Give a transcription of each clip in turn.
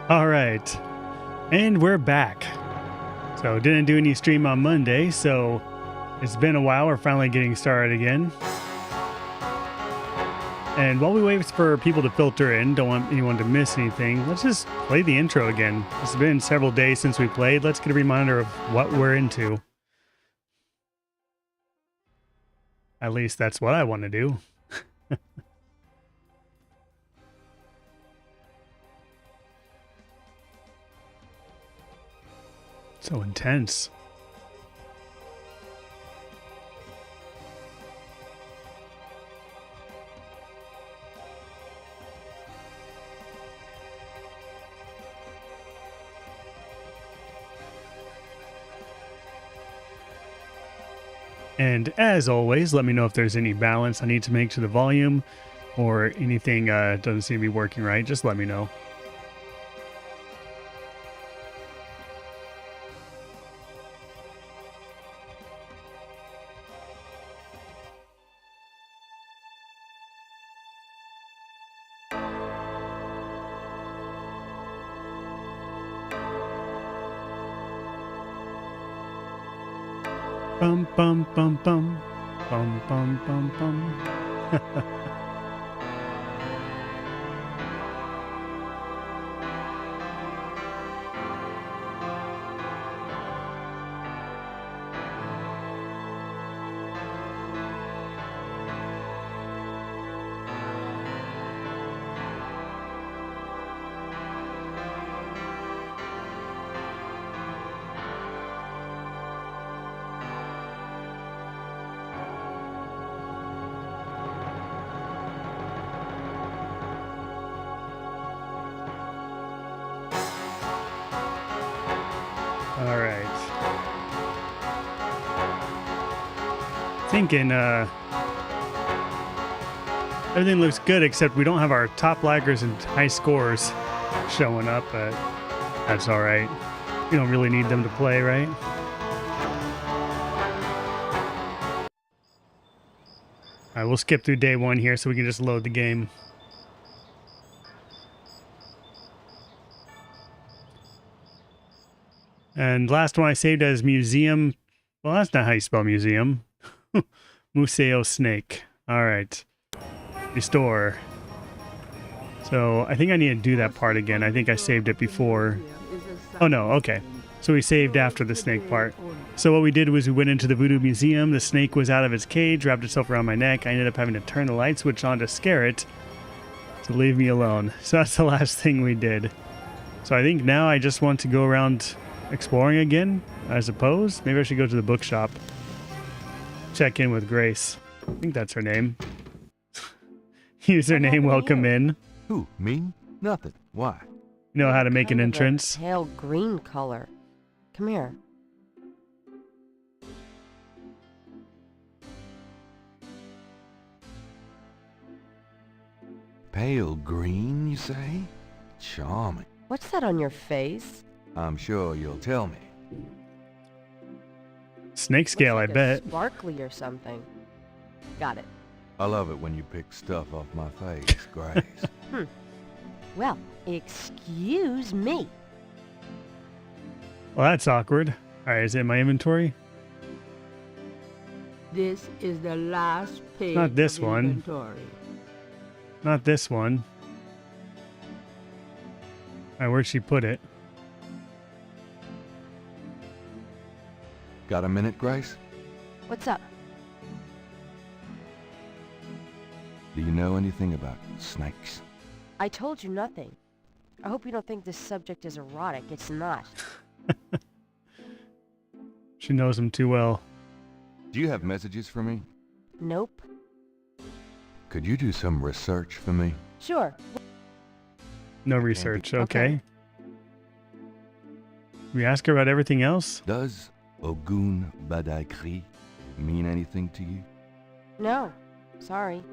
All right, and we're back. So didn't do any stream on Monday, so it's been a while. We're finally getting started again. And while we wait for people to filter in, don't want anyone to miss anything, let's just play the intro again. It's been several days since we played. Let's get a reminder of what we're into. At least that's what I want to do. So intense. And as always, let me know if there's any balance I need to make to the volume or anything doesn't seem to be working right. Just let me know. Bum bum bum bum bum bum bum bum. All right. Thinking everything looks good except we don't have our top laggers and high scores showing up, but that's all right. You don't really need them to play, right? All right, we'll skip through day one here so we can just load the game. And last one I saved as museum. Well, that's not how you spell museum. Museo snake. All right. Restore. So I think I need to do that part again. I think I saved it before. Oh no, okay. So we saved after the snake part. So what we did was we went into the Voodoo Museum. The snake was out of its cage, wrapped itself around my neck. I ended up having to turn the light switch on to scare it. So leave me alone. So that's the last thing we did. So I think now I just want to go around exploring again, I suppose. Maybe I should go to the bookshop. Check in with Grace. I think that's her name. Username, welcome in. Who, me? Nothing. Why? You know how to make an entrance. Pale green color. Come here. Pale green, you say? Charming. What's that on your face? I'm sure you'll tell me. Snake scale, Looks I like bet. Sparkly or something. Got it. I love it when you pick stuff off my face, Grace. Well, excuse me. Well, that's awkward. All right, is it in my inventory? This is the last page. Not this of one. inventory. Not this one. All right, where'd she put it? Got a minute, Grace? What's up? Do you know anything about snakes? I told you nothing. I hope you don't think this subject is erotic. It's not. She knows him too well. Do you have messages for me? Nope. Could you do some research for me? Sure. No research, Okay. okay. We ask her about everything else? Does Ogun Badaikri mean anything to you? No. Sorry.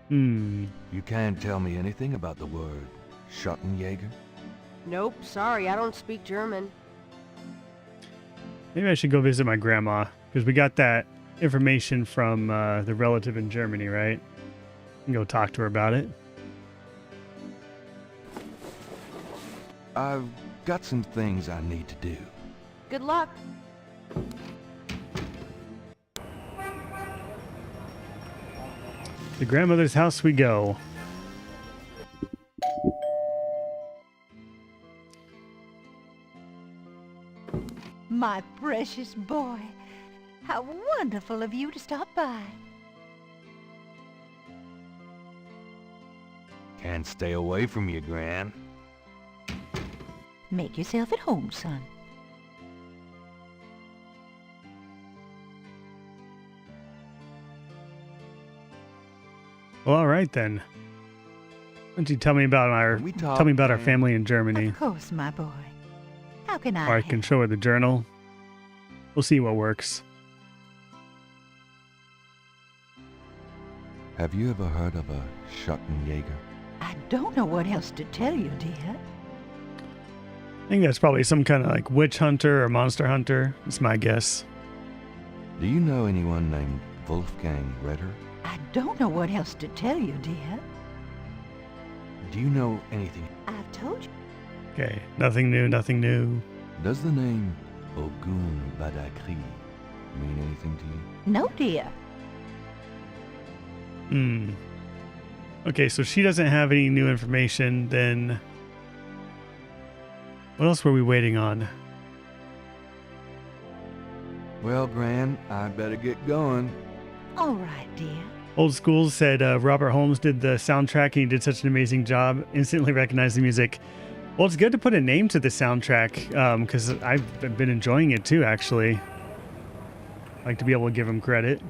You can't tell me anything about the word Schottenjäger? Nope. Sorry. I don't speak German. Maybe I should go visit my grandma, because we got that information from the relative in Germany, right? And go talk to her about it. I've got some things I need to do. Good luck. To grandmother's house we go. My precious boy. How wonderful of you to stop by. Can't stay away from you, Gran. Make yourself at home, son. Well, all right then. Why don't you tell me about our Can we talk, tell me about our Gran? family in Germany, Of course, my boy. How can I or I help? can show her the journal. We'll see what works. Have you ever heard of a Schottenjäger? I don't know what else to tell you, dear. I think that's probably some kind of like witch hunter or monster hunter. It's my guess. Do you know anyone named Wolfgang Ritter? I don't know what else to tell you, dear. Do you know anything? I've told you. Okay, nothing new, nothing new. Does the name Ogun Badakri mean anything to you? No, dear. Okay, so she doesn't have any new information, then what else were we waiting on? Well, Gran, I better get going. All right, dear. Old School said Robert Holmes did the soundtrack and he did such an amazing job. Instantly recognized the music. Well, it's good to put a name to the soundtrack because I've been enjoying it too, actually. I like to be able to give him credit.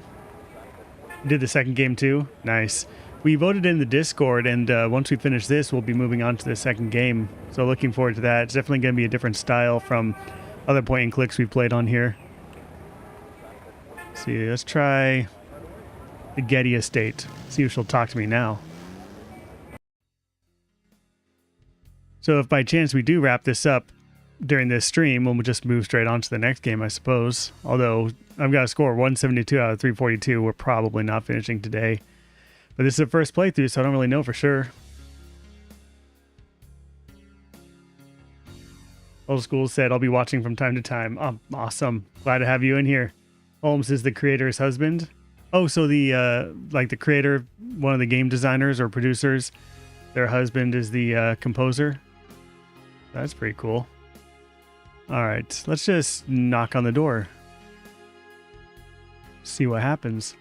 Did the second game too? Nice. We voted in the Discord, and once we finish this, we'll be moving on to the second game. So looking forward to that. It's definitely going to be a different style from other point and clicks we've played on here. Let's see, let's try the Getty Estate. See if she'll talk to me now. So if by chance we do wrap this up during this stream, we'll just move straight on to the next game, I suppose. Although I've got a score of 172 out of 342. We're probably not finishing today. But this is the first playthrough, so I don't really know for sure. Old School said, I'll be watching from time to time. Oh, awesome. Glad to have you in here. Holmes is the creator's husband. Oh, so the like the creator, one of the game designers or producers, their husband is the composer. That's pretty cool. All right, let's just knock on the door. See what happens.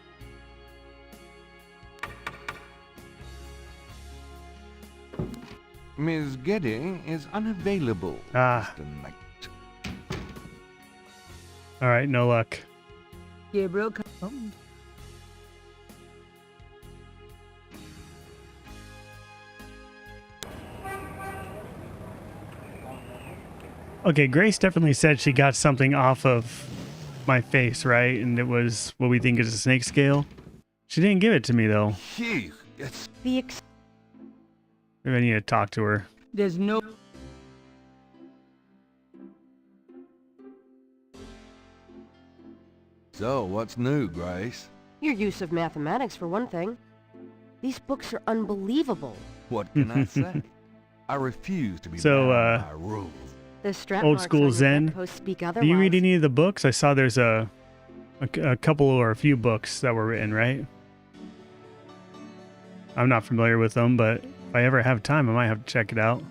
Ms. Getty is unavailable tonight. All right, no luck. Gabriel, come. Okay, Grace definitely said she got something off of my face, right? And it was what we think is a snake scale. She didn't give it to me, though. Phew, it's The Maybe I need to talk to her. There's no... So, what's new, Grace? Your use of mathematics, for one thing. These books are unbelievable. What can I say? I refuse to be So, bound by rules. The strap Old marks school on your Zen. bedpost speak Do you read otherwise. any of the books? I saw there's a couple or a few books that were written, right? I'm not familiar with them, but if I ever have time, I might have to check it out.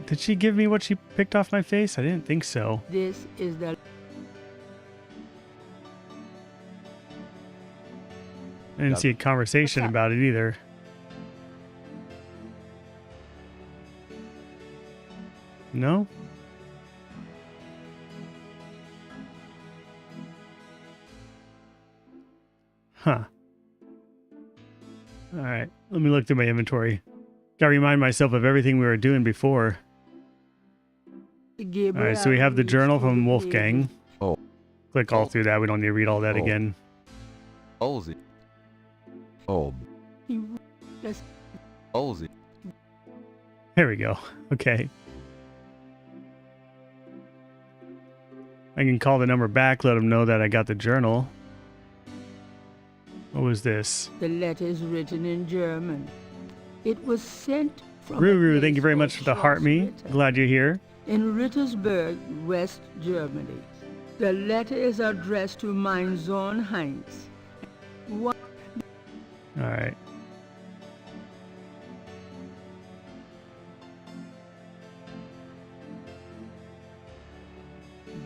Did she give me what she picked off my face? I didn't think so. This is the... I didn't see a conversation What's up? about it either. No? Huh. Alright, let me look through my inventory. Gotta remind myself of everything we were doing before. Gabriel, Alright, so we have the journal from Gabriel. Wolfgang. Oh. Click all through that. We don't need to read all that Oh. again. Olsey. Oh, That's... Olsey. There we go. Okay. I can call the number back, let them know that I got the journal. What was this? The letter is written in German. It was sent from a Ruru, thank you place very called much for the Schloss heart me. Ritter Glad you're here. in Rittersberg, West Germany. The letter is addressed to mein Sohn Heinz. All right.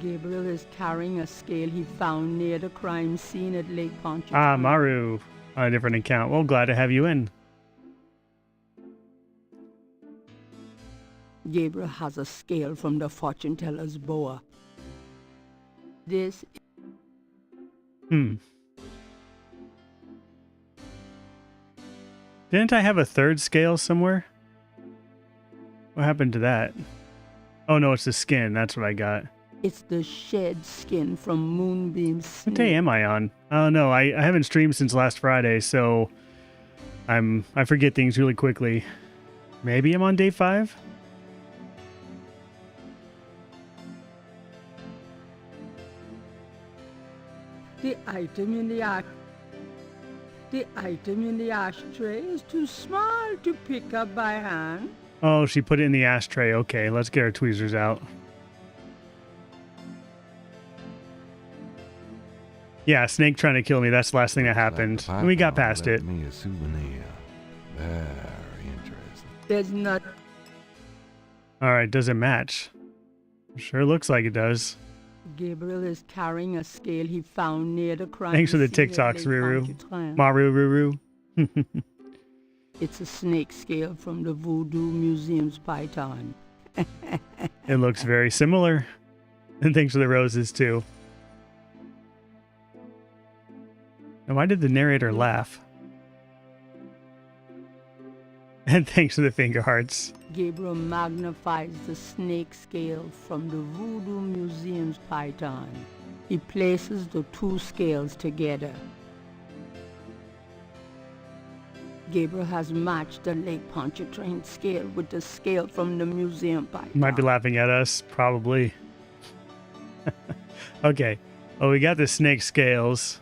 Gabriel is carrying a scale he found near the crime scene at Lake Pontchartrain. Ah, Maru, on a different account. Well, glad to have you in. Gabriel has a scale from the fortune teller's boa. This Didn't I have a third scale somewhere? What happened to that? Oh no, it's the skin. That's what I got. it's the shed skin from Moonbeam's What snake. day am I on? Oh no, I haven't streamed since last Friday, so I forget things really quickly. Maybe I'm on day 5? The item in the ashtray is too small to pick up by hand. Oh, she put it in the ashtray. Okay, let's get our tweezers out. Yeah, snake trying to kill me. That's the last thing that happened. And we got past it. Me a souvenir. Very interesting. There's not All right, does it match? Sure looks like it does. Gabriel is carrying a scale he found near the crime Thanks for the scene at TikToks, Lake Ruru. Pontchartrain. Maru Ruru. It's a snake scale from the Voodoo Museum's python. It looks very similar. And thanks for the roses too. And why did the narrator laugh? And thanks for the finger hearts. Gabriel magnifies the snake scale from the Voodoo Museum's python. He places the two scales together. Gabriel has matched the Lake Pontchartrain scale with the scale from the museum python. Might be laughing at us, probably. Okay. Oh, we got the snake scales.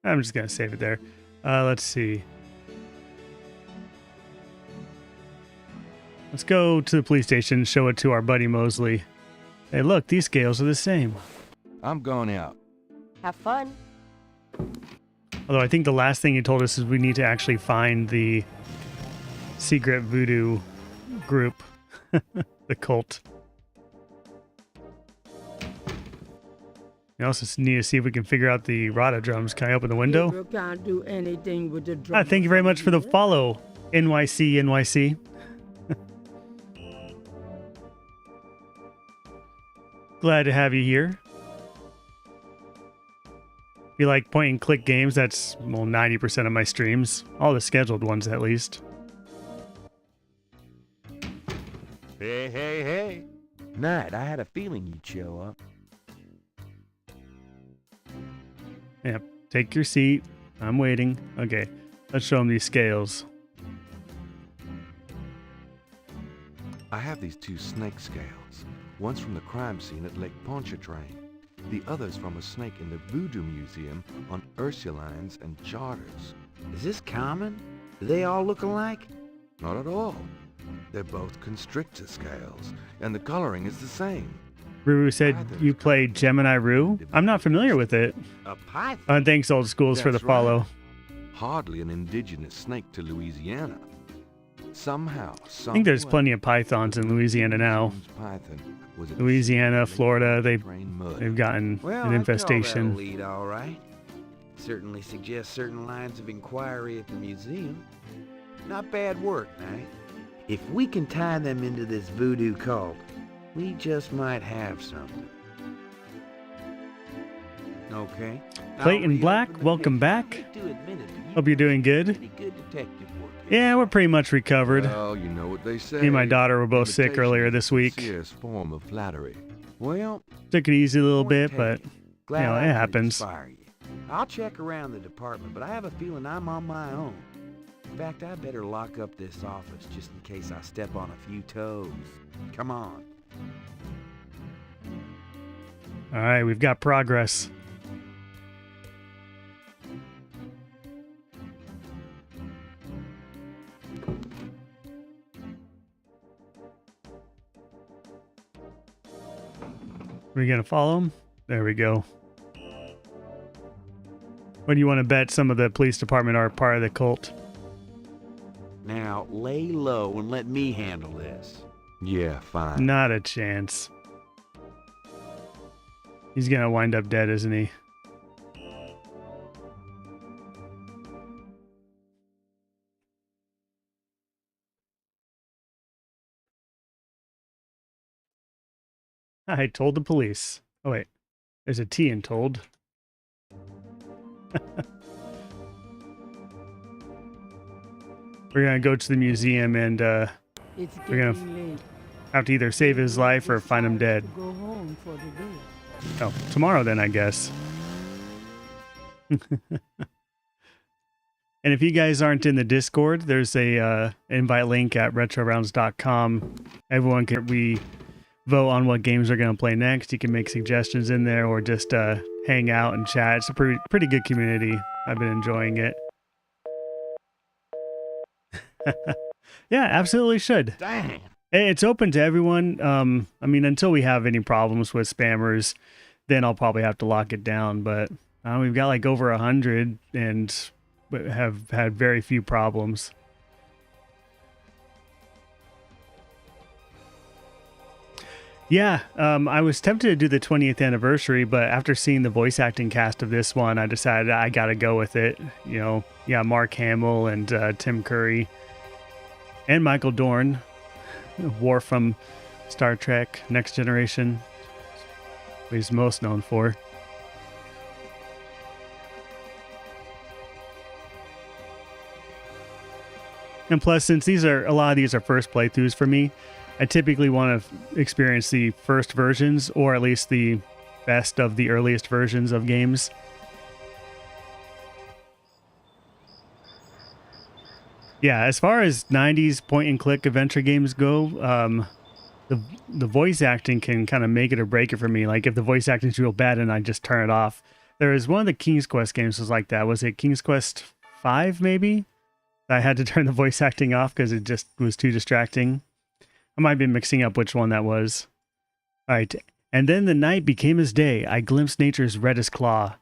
I'm just going to save it there. Let's see. Let's go to the police station and show it to our buddy Mosley. Hey, look, these scales are the same. I'm going out. Have fun. Although I think the last thing he told us is we need to actually find the secret voodoo group, the cult. We also need to see if we can figure out the Rada drums. Can I open the window? Gabriel can't do anything with the drum. Thank you very much for the follow, NYC. Glad to have you here. If you like point and click games, that's 90% of my streams. All the scheduled ones, at least. Hey. Knight, I had a feeling you'd show up. Yep. Take your seat. I'm waiting. Okay. Let's show them these scales. I have these two snake scales. One's from the crime scene at Lake Pontchartrain. The other's from a snake in the Voodoo Museum on Ursulines and Charters. Is this common? Do they all look alike? Not at all. They're both constrictor scales, and the coloring is the same. Ruru said you played Gemini Rue. I'm not familiar with it. A python? Thanks, Old Schools, for the That's right. follow. Hardly an indigenous snake to Louisiana. Somehow, I think there's plenty of pythons in Louisiana now. Louisiana, Florida, they've gotten Well, an I'd call that a infestation. lead, all right. Certainly suggests certain lines of inquiry at the museum. Not bad work, Knight. If we can tie them into this voodoo cult, we just might have something. Okay. Now, Clayton reopen Black, the welcome case. back. I hate to admit it, but Hope you're doing good. pretty good detective work here. Yeah, we're pretty much recovered. Well, you know what they say. Me and my daughter were both sick Imitation earlier is this the week. sincerest form of flattery. Well, Took it easy a little point bit, but taken. Glad know, I it could happens. inspire you. I'll check around the department, but I have a feeling I'm on my own. In fact, I better lock up this office just in case I step on a few toes. Come on. all right, we've got progress. We're gonna follow him? There we go. What do you want to bet some of the police department are part of the cult? Now, lay low and let me handle this. Yeah, fine. Not a chance. He's gonna wind up dead, isn't he? I told the police. Oh wait, there's a T in told. We're gonna go to the museum and It's We're gonna getting late. have to either save his life or find him dead. Go home for the day. Oh, tomorrow then, I guess. And if you guys aren't in the Discord, there's a invite link at retrorounds.com. Everyone we vote on what games we're going to play next. You can make suggestions in there or just hang out and chat. It's a pretty good community. I've been enjoying it. Yeah, absolutely should. Dang. It's open to everyone. I mean, until we have any problems with spammers, then I'll probably have to lock it down. But we've got like over 100 and have had very few problems. Yeah, I was tempted to do the 20th anniversary, but after seeing the voice acting cast of this one, I decided I got to go with it. You know, yeah, Mark Hamill and Tim Curry and Michael Dorn, Worf from Star Trek Next Generation, what he's most known for. And plus, since a lot of these are first playthroughs for me, I typically want to experience the first versions, or at least the best of the earliest versions of games. Yeah, as far as 90s point-and-click adventure games go, the voice acting can kind of make it or break it for me. Like, if the voice acting's real bad and I just turn it off. There was one of the King's Quest games was like that. Was it King's Quest 5, maybe? I had to turn the voice acting off because it just was too distracting. I might be mixing up which one that was. All right. And then the night became as day. I glimpsed nature's reddest claw.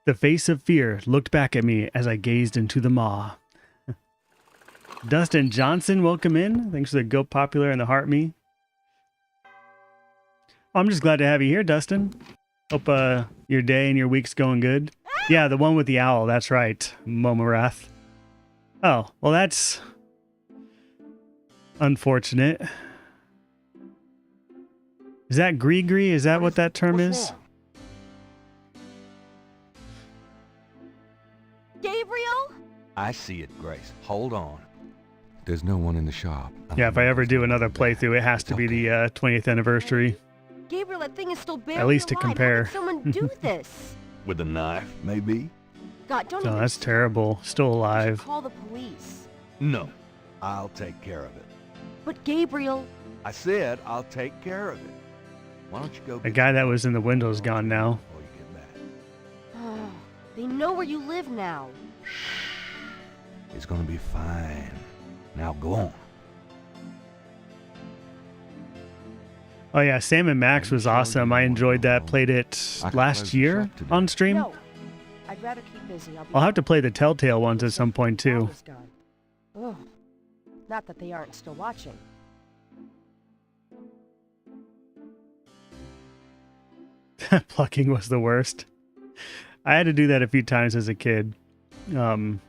The face of fear looked back at me as I gazed into the maw. Dustin Johnson, welcome in. Thanks for the Go Popular and the Heart Me. Oh, I'm just glad to have you here, Dustin. Hope your day and your week's going good. Yeah, the one with the owl. That's right. Momarath. Oh, well, that's unfortunate. Is that Gree? Is that what that term is? Gabriel? I see it, Grace. Hold on. There's no one in the shop. Yeah, if I ever do another playthrough, it has to be the 20th anniversary. Gabriel, that thing is still barely At least to alive. compare. How did someone do this? With a knife, maybe? God, don't Oh, even that's terrible. Still you should alive. call the police. No. I'll take care of it. But Gabriel, I said I'll take care of it. Why don't you go The get guy that was in the window's gone now. before you get back? they know where you live now. It's gonna be fine. Now go on. Oh yeah, Sam and Max was awesome. I enjoyed that. Played it I could last close the year shop today. on stream. No, I'd rather keep busy. I'll have to play the Telltale ones at some point too. Hours gone. Ugh. Not that they aren't still watching. Plucking was the worst. I had to do that a few times as a kid. You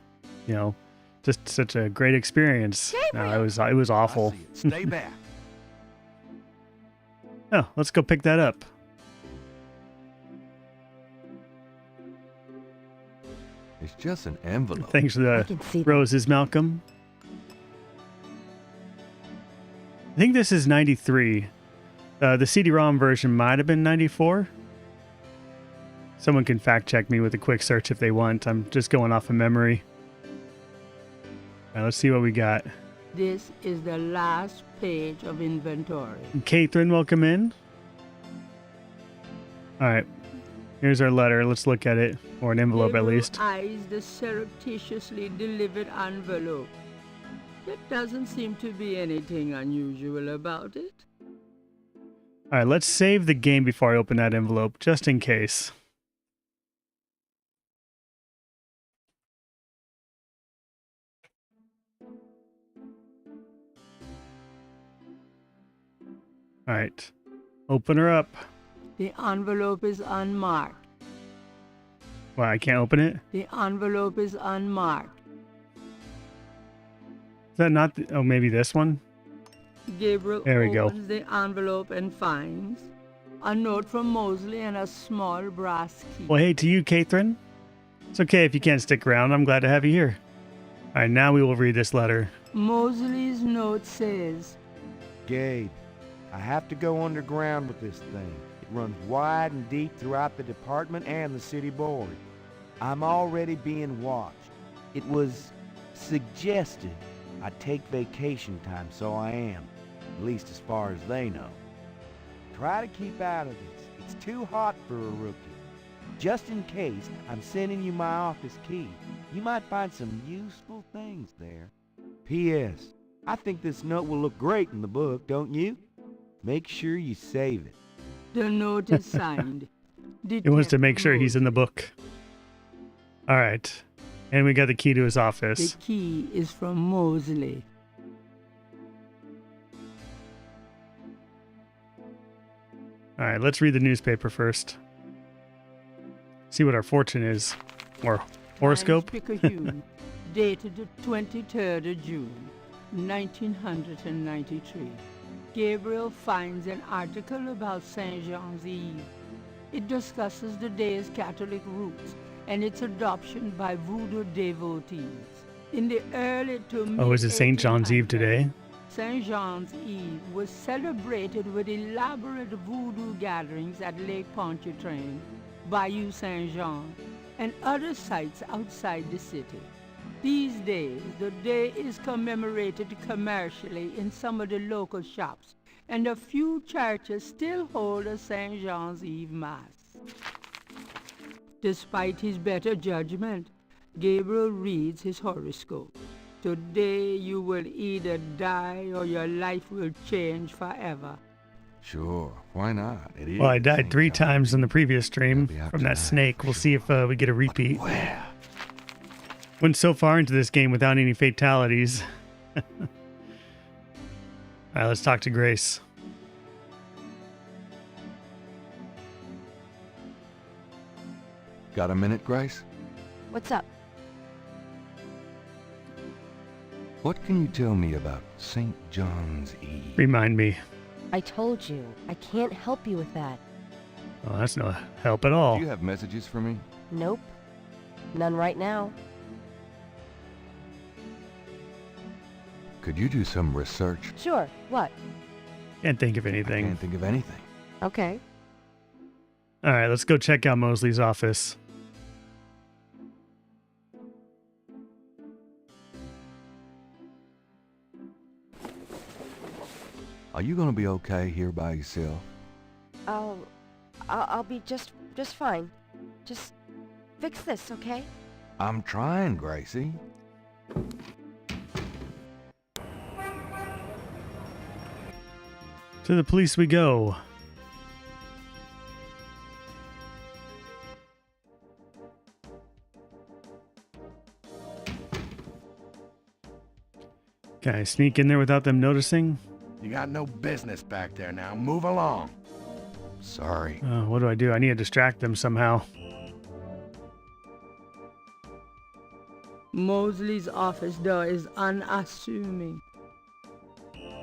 know, just such a great experience. No, it was awful. I see it. Stay back. Oh, let's go pick that up. It's just an envelope. Thanks for I the can see that. roses, Malcolm. I think this is 93. The CD-ROM version might have been 94. Someone can fact check me with a quick search if they want. I'm just going off of memory. All right, let's see what we got. This is the last page of inventory. Catherine, welcome in. All right, here's our letter. Let's look at it, or an envelope at Gabriel least. eyes the surreptitiously delivered envelope. There doesn't seem to be anything unusual about it. All right, let's save the game before I open that envelope, just in case. All right, open her up. The envelope is unmarked. Well, I can't open it? The envelope is unmarked. Is that not the, oh, maybe this one? Gabriel There we go. opens the envelope and finds a note from Mosley and a small brass key. Well, hey, to you, Catherine. It's okay if you can't stick around. I'm glad to have you here. All right, now we will read this letter. Mosley's note says, Gabe, I have to go underground with this thing. It runs wide and deep throughout the department and the city board. I'm already being watched. It was suggested I take vacation time, so I am. At least as far as they know. Try to keep out of this. It's too hot for a rookie. Just in case, I'm sending you my office key. You might find some useful things there. P.S. I think this note will look great in the book, don't you? Make sure you save it. the note is signed. He wants to make sure he's in the book. All right. And we got the key to his office. The key is from Mosley. All right, let's read the newspaper first. See what our fortune is. Or horoscope. Picayune, dated the 23rd of June, 1993. Gabriel finds an article about St. Jean's Eve. It discusses the day's Catholic roots and its adoption by voodoo devotees. In the early to mid Oh, is it St. John's Eve today? St. Jean's Eve was celebrated with elaborate voodoo gatherings at Lake Pontchartrain, Bayou Saint Jean, and other sites outside the city. These days, the day is commemorated commercially in some of the local shops, and a few churches still hold a St. Jean's Eve Mass. Despite his better judgment, Gabriel reads his horoscope. Today you will either die or your life will change forever. Sure, why not? It is. Well, I died St. 3 John. times in the previous stream It'll be out from that tonight, snake. for We'll sure. see if we get a repeat. Where? Went so far into this game without any fatalities. All right, let's talk to Grace. Got a minute, Grace? What's up? What can you tell me about St. John's Eve? Remind me. I told you, I can't help you with that. Oh, that's no help at all. Do you have messages for me? Nope. None right now. Could you do some research? Sure, what? Can't think of I anything. can't think of anything. Okay. All right, let's go check out Mosley's office. Are you gonna be okay here by yourself? I'll be just fine. Just fix this, okay? I'm trying, Gracie. To the police we go. Can I sneak in there without them noticing? You got no business back there now. Move along. Sorry. What do? I need to distract them somehow. Mosley's office door is unassuming.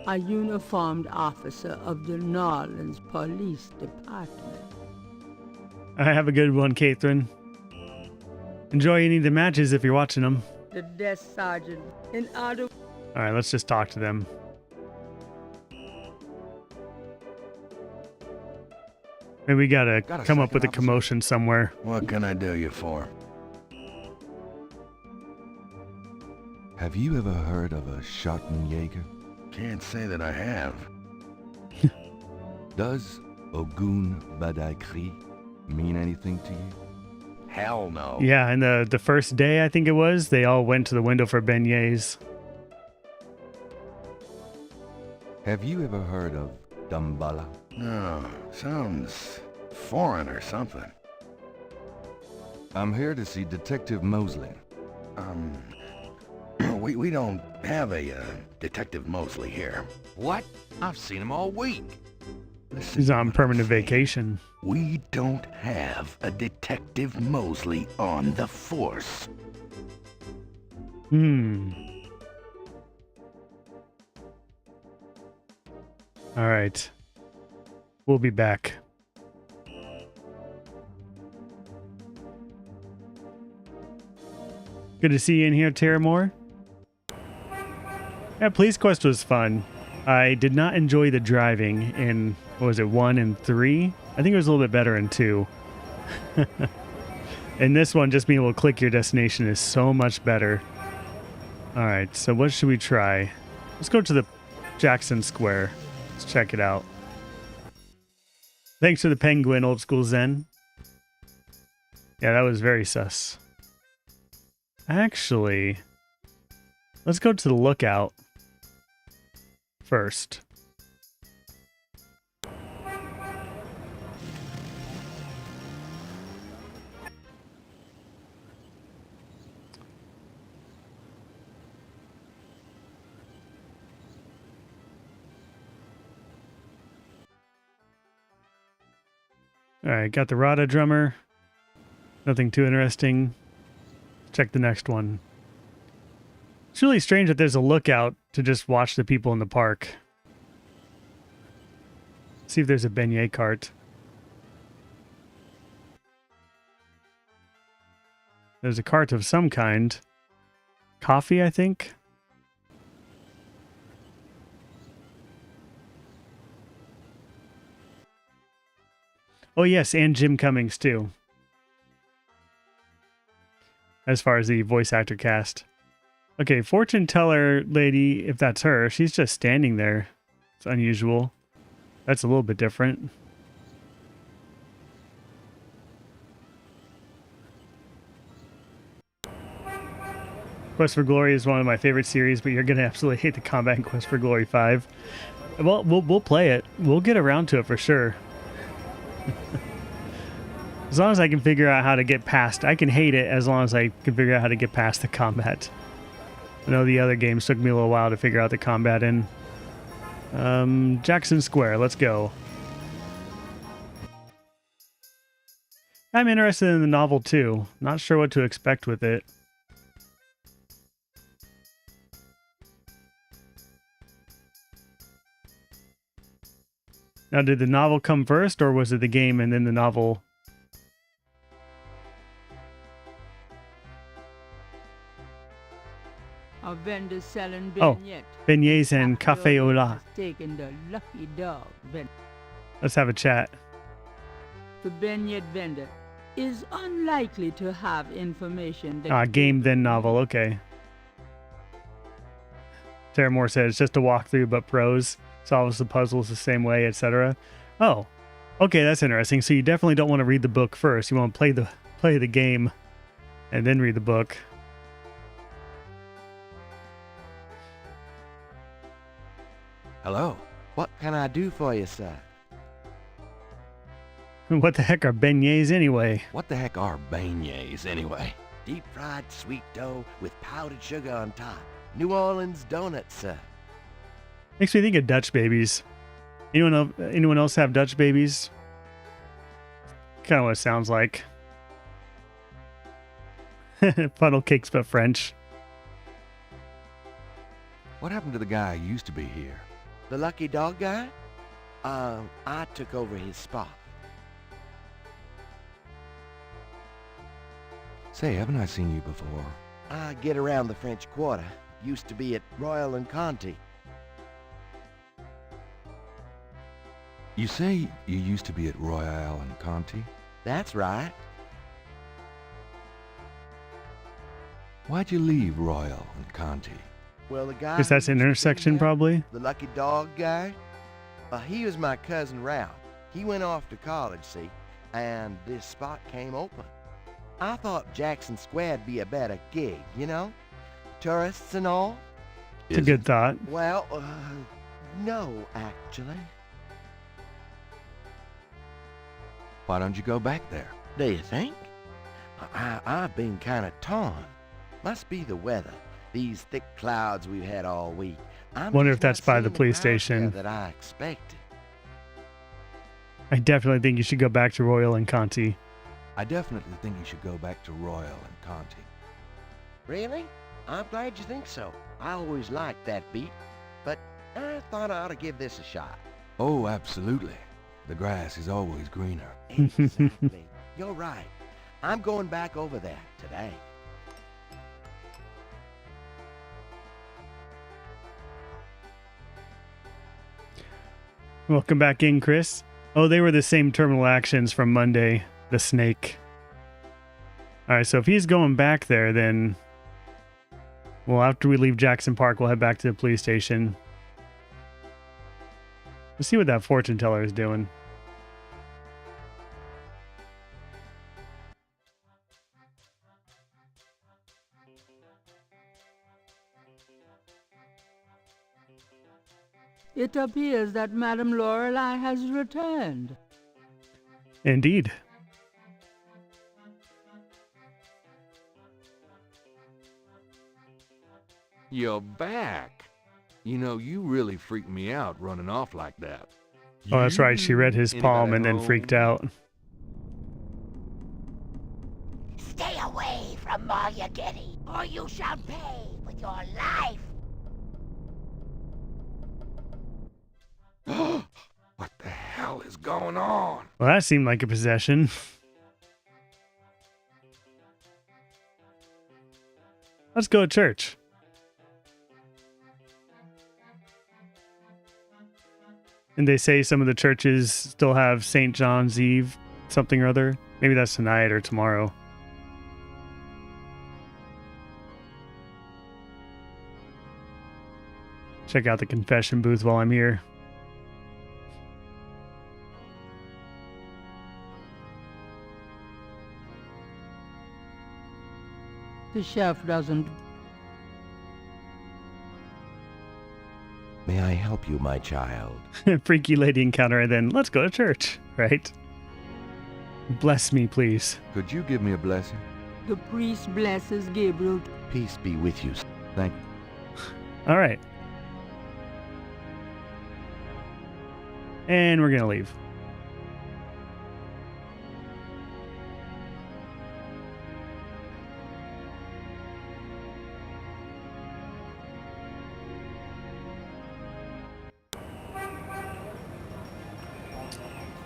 A uniformed officer of the New Orleans Police Department. I have a good one, Catherine. Enjoy any of the matches if you're watching them. The desk sergeant, in other All right, let's just talk to them. Maybe we gotta Got a come up second, with a officer? commotion somewhere. What can I do you for? Have you ever heard of a Schottenjäger? Can't say that I have. Does Ogun Badaikri mean anything to you? Hell no. Yeah, and the first day, I think it was, they all went to the window for beignets. Have you ever heard of Dambala? No, sounds foreign or something. I'm here to see Detective Mosley. We don't have a Detective Mosley here. What? I've seen him all week. Listen He's to on what I'm permanent saying. vacation. We don't have a Detective Mosley on the force. All right. We'll be back. Good to see you in here, Terramore. Yeah, Police Quest was fun. I did not enjoy the driving in, what was it, 1 and 3? I think it was a little bit better in 2. In this one, just being able to click your destination is so much better. Alright, so what should we try? Let's go to the Jackson Square. Let's check it out. Thanks for the penguin, Old School Zen. Yeah, that was very sus. Actually, let's go to the lookout first. Alright, got the Rada drummer. Nothing too interesting. Check the next one. It's really strange that there's a lookout to just watch the people in the park. See if there's a beignet cart. There's a cart of some kind. Coffee, I think. Oh yes, and Jim Cummings too. As far as the voice actor cast. Okay, fortune teller lady, if that's her, she's just standing there. It's unusual. That's a little bit different. Quest for Glory is one of my favorite series, but you're going to absolutely hate the combat in Quest for Glory 5. Well, we'll play it. We'll get around to it for sure. As long as I can figure out how to get past, I can hate it as long as I can figure out how to get past the combat. I know the other games took me a little while to figure out the combat in. Jackson Square, let's go. I'm interested in the novel too. Not sure what to expect with it. Now, did the novel come first, or was it the game and then the novel? A vendor selling Oh, beignet. beignets and cafe au lait. Taking the lucky dog vendor. Let's have a chat. The beignet vendor is unlikely to have information that Game then novel, okay. Terramore says it's just a walkthrough, but prose. Solves the puzzles the same way, etc. Oh, okay, that's interesting. So you definitely don't want to read the book first. You want to play the game and then read the book. Hello. What can I do for you, sir? What the heck are beignets anyway? What the heck are beignets anyway? Deep-fried sweet dough with powdered sugar on top. New Orleans donuts, sir. Makes me think of Dutch babies. Anyone else have Dutch babies? Kind of what it sounds like. Funnel cakes, but French. What happened to the guy who used to be here? The lucky dog guy? I took over his spot. Say, haven't I seen you before? I get around the French Quarter. Used to be at Royal and Conti. You say you used to be at Royale and Conti? That's right. Why'd you leave Royal and Conti? Well, the guy... Guess that's who an used to be intersection, there, probably. The lucky dog guy? He was my cousin Ralph. He went off to college, see, and this spot came open. I thought Jackson Square'd be a better gig, you know? Tourists and all. It's a good thought. Well, no, actually. Why don't you go back there? Do you think? I've been kind of torn. Must be the weather. These thick clouds we've had all week. I'm Wonder just if that's not by the seeing police crowd there station. that I expected. I definitely think you should go back to Royal and Conti. I definitely think you should go back to Royal and Conti. Really? I'm glad you think so. I always liked that beat, but I thought I ought to give this a shot. Oh, absolutely. The grass is always greener. Exactly. You're right. I'm going back over there today. Welcome back in, Chris. Oh, they were the same terminal actions from Monday. The snake. Alright, so if he's going back there, then... Well, after we leave Jackson Park, we'll head back to the police station. Let's see what that fortune teller is doing. It appears that Madame Lorelei has returned. Indeed. You're back. You know, you really freaked me out running off like that. Oh, that's right. She read his Anybody palm and then home? freaked out. Stay away from Margagetti, or you shall pay with your life. What the hell is going on? Well, that seemed like a possession. Let's go to church. And they say some of the churches still have St. John's Eve, something or other. Maybe that's tonight or tomorrow. Check out the confession booth while I'm here. The chef doesn't. May I help you, my child? Freaky lady encounter, and then let's go to church, right? Bless me, please. Could you give me a blessing? The priest blesses Gabriel. Peace be with you. Thank you. All right. And we're going to leave.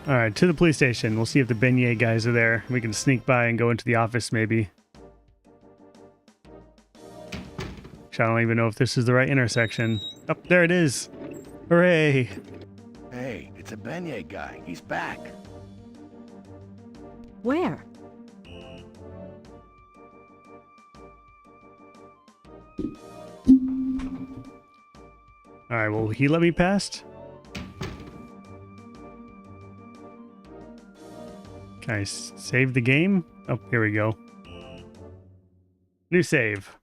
All right, to the police station. We'll see if the beignet guys are there. We can sneak by and go into the office, maybe. I don't even know if this is the right intersection. Oh, there it is. Hooray. Hey, it's a beignet guy. He's back. Where? All right, will he let me past? Can I save the game? Oh, here we go. New save.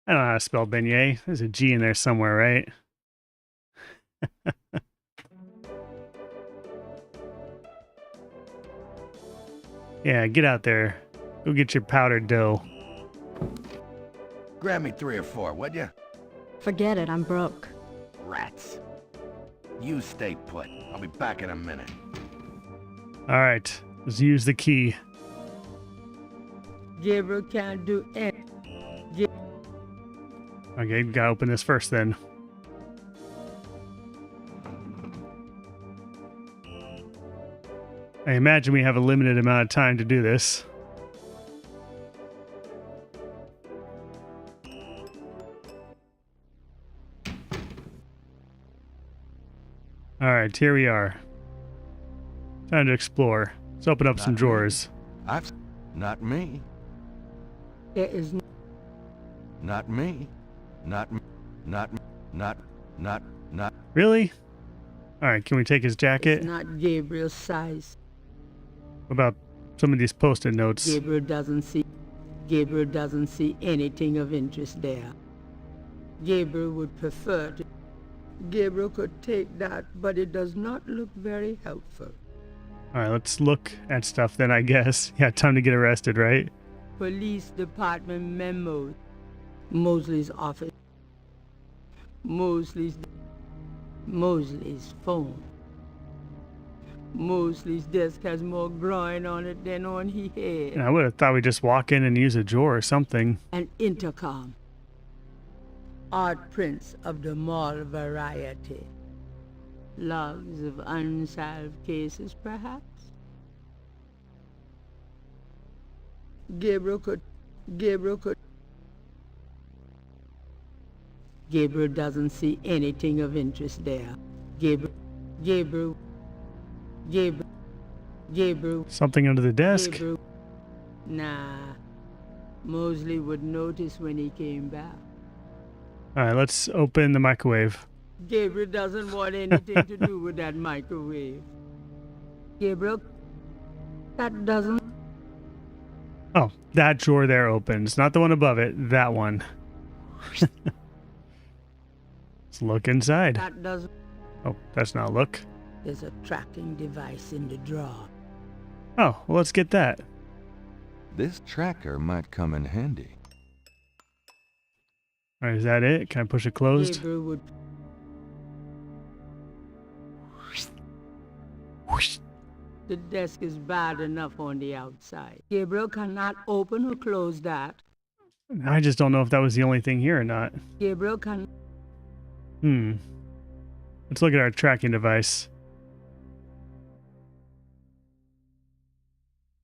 I don't know how to spell beignet. There's a G in there somewhere, right? Yeah, get out there. Go get your powdered dough. Grab me 3 or 4, would you? Forget it, I'm broke. Rats. You stay put. I'll be back in a minute. All right, let's use the key. Gabriel can't do anything. Okay, we gotta open this first then. I imagine we have a limited amount of time to do this. Alright, here we are. Time to explore. Let's open up some drawers. Not me. There is no. Not me. Not. Really? Alright, can we take his jacket? It's not Gabriel's size. What about some of these post-it notes? Gabriel doesn't see anything of interest there. Gabriel would prefer to. Gabriel could take that, but it does not look very helpful. All right, let's look at stuff then, I guess. Yeah, time to get arrested, right? Police Department memos. Mosley's office. Mosley's phone. Mosley's desk has more groin on it than on his head. And I would have thought we'd just walk in and use a drawer or something. An intercom. Art prints of the mall variety. Logs of unsolved cases, perhaps? Gabriel doesn't see anything of interest there. Gabriel. Something under the desk. Nah. Mosley would notice when he came back. All right, let's open the microwave. Gabriel doesn't want anything to do with that microwave. Gabriel, that doesn't... Oh, that drawer there opens. Not the one above it. That one. Let's look inside. That doesn't... Oh, that's not look. There's a tracking device in the drawer. Oh, well, let's get that. This tracker might come in handy. All right, is that it? Can I push it closed? Gabriel would... The desk is bad enough on the outside. Gabriel cannot open or close that. I just don't know if that was the only thing here or not. Gabriel can... Let's look at our tracking device.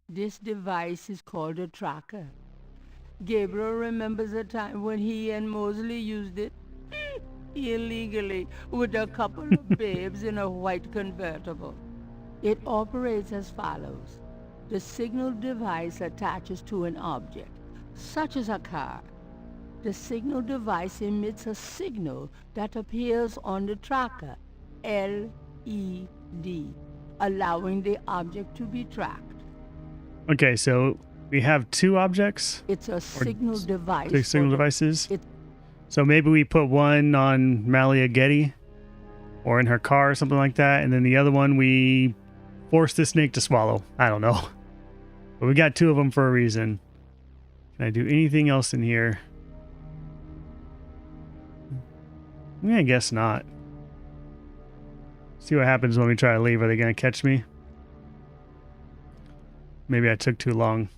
This device is called a tracker. Gabriel remembers a time when he and Mosley used it illegally with a couple of babes in a white convertible. It operates as follows. The signal device attaches to an object, such as a car. The signal device emits a signal that appears on the tracker, LED, allowing the object to be tracked. Okay, so we have two objects? It's a signal device. Two signal devices? So maybe we put one on Malia Getty or in her car or something like that, and then the other one we force the snake to swallow. I don't know. But we got two of them for a reason. Can I do anything else in here? Yeah, I guess not. See what happens when we try to leave. Are they going to catch me? Maybe I took too long.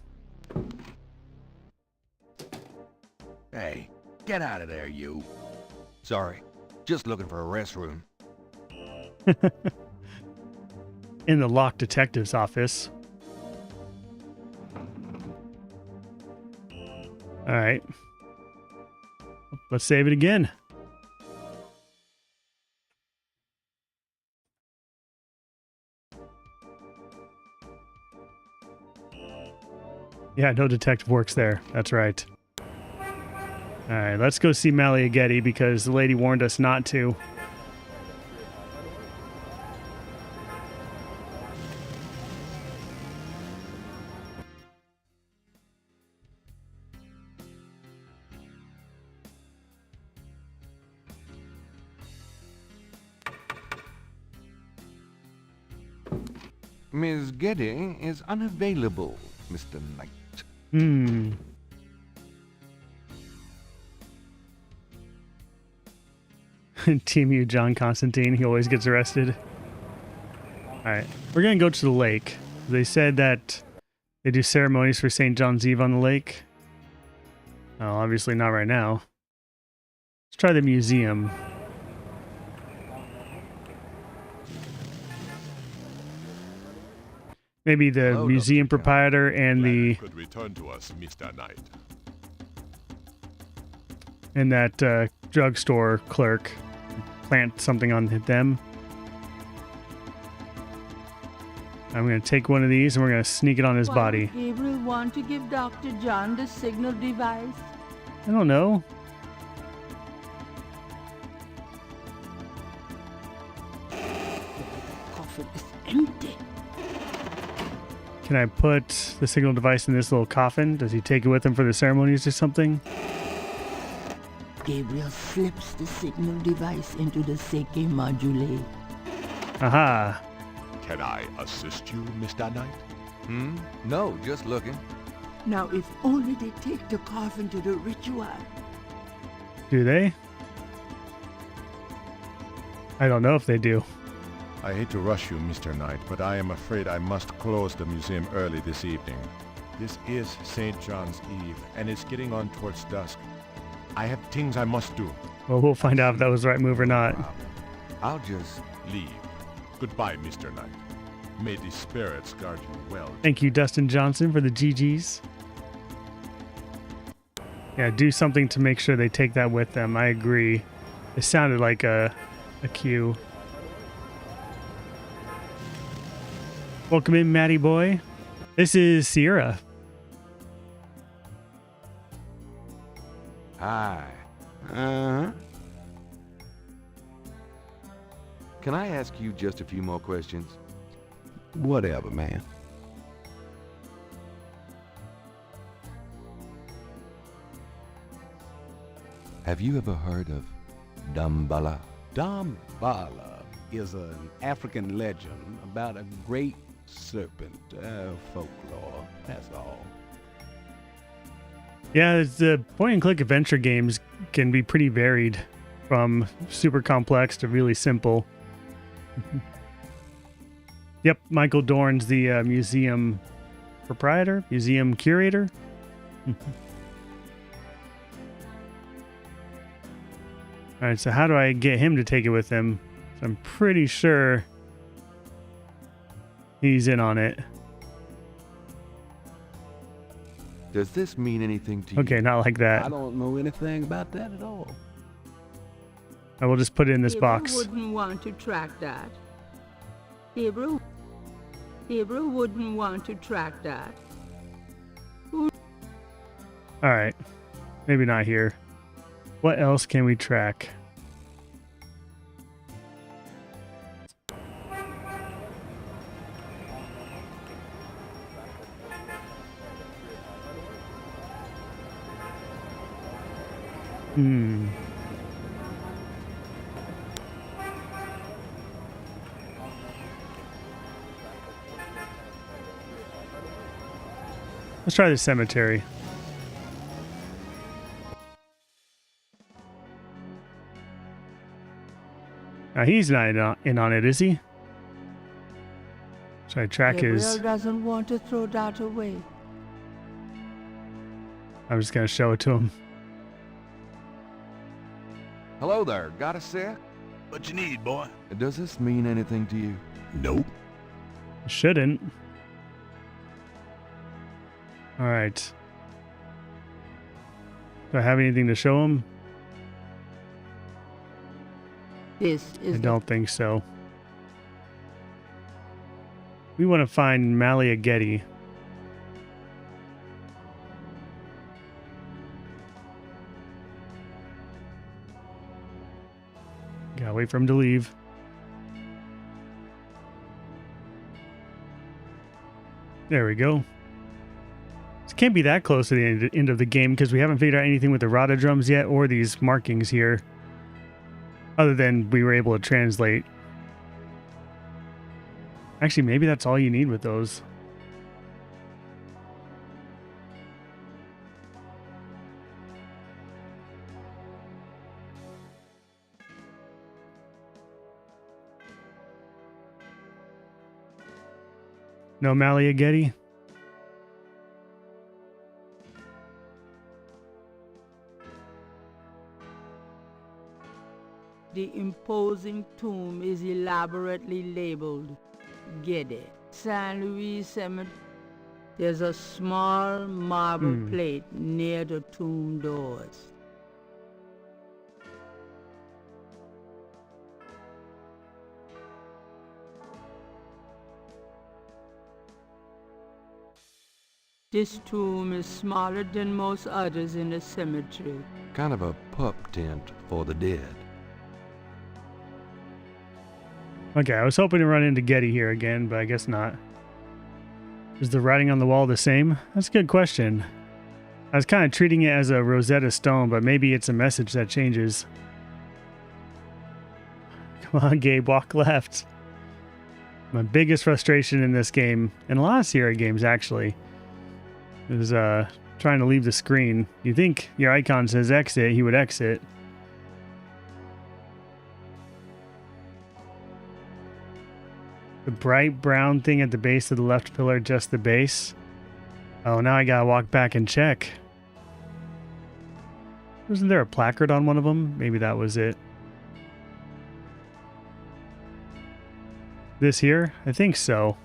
Hey, get out of there, you. Sorry, just looking for a restroom. In the locked detective's office. All right. Let's save it again. Yeah, no detective works there. That's right. All right, let's go see Malia Getty because the lady warned us not to. Ms. Getty is unavailable, Mr. Knight. Team U John Constantine, he always gets arrested. Alright, we're gonna go to the lake. They said that they do ceremonies for St. John's Eve on the lake. Oh, obviously not right now. Let's try the museum. Maybe the Hello, museum Dr. proprietor and the could return to us, Mr. Knight. and that drugstore clerk plant something on them. I'm going to take one of these and we're going to sneak it on his body. Why would Gabriel want to give Dr. John the signal device? I don't know. The coffin is empty. Can I put the signal device in this little coffin? Does he take it with him for the ceremonies or something? Gabriel slips the signal device into the Seike module. Aha. Can I assist you, Mr. Knight? No, just looking. Now, if only they take the coffin to the ritual. Do they? I don't know if they do. I hate to rush you, Mr. Knight, but I am afraid I must close the museum early this evening. This is St. John's Eve, and it's getting on towards dusk. I have things I must do. Well, we'll find out if that was the right move or not. I'll just... Leave. Goodbye, Mr. Knight. May the spirits guard you well. Thank you, Dustin Johnson, for the GGs. Yeah, do something to make sure they take that with them. I agree. It sounded like a cue. Welcome in, Matty boy. This is Sierra. Hi. Uh-huh. Can I ask you just a few more questions? Whatever, man. Have you ever heard of Damballa? Damballa is an African legend about a great serpent. Folklore, that's all. Yeah, the point-and-click adventure games can be pretty varied, from super complex to really simple. Yep, Michael Dorn's the museum proprietor, museum curator. All right, so how do I get him to take it with him? So I'm pretty sure he's in on it. Does this mean anything to you? Okay, not like that. I don't know anything about that at all. I will just put it in this Gabriel box. Wouldn't want to track that. Gabriel wouldn't want to track that. All right, maybe not here. What else can we track? Let's try the cemetery. Now he's not in on it, is he? Should I track Gabriel his... doesn't want to throw that away. I'm just going to show it to him. Hello there, got a sec? What you need, boy? Does this mean anything to you? Nope. Shouldn't. All right. Do I have anything to show him? This is I don't think so. We want to find Malia Getty. Gotta wait for him to leave. There we go. This can't be that close to the end of the game because we haven't figured out anything with the Rada drums yet or these markings here. Other than we were able to translate. Actually, maybe that's all you need with those. No Malia Getty? The imposing tomb is elaborately labeled Gede. San Luis Cemetery. There's a small marble plate near the tomb doors. This tomb is smaller than most others in the cemetery. Kind of a pup tent for the dead. Okay, I was hoping to run into Getty here again, but I guess not. Is the writing on the wall the same? That's a good question. I was kind of treating it as a Rosetta Stone, but maybe it's a message that changes. Come on, Gabe, walk left. My biggest frustration in this game, and a lot of Sierra games actually, is trying to leave the screen. You think your icon says exit, he would exit. The bright brown thing at the base of the left pillar, just the base. Oh, now I gotta walk back and check. Wasn't there a placard on one of them? Maybe that was it. This here? I think so.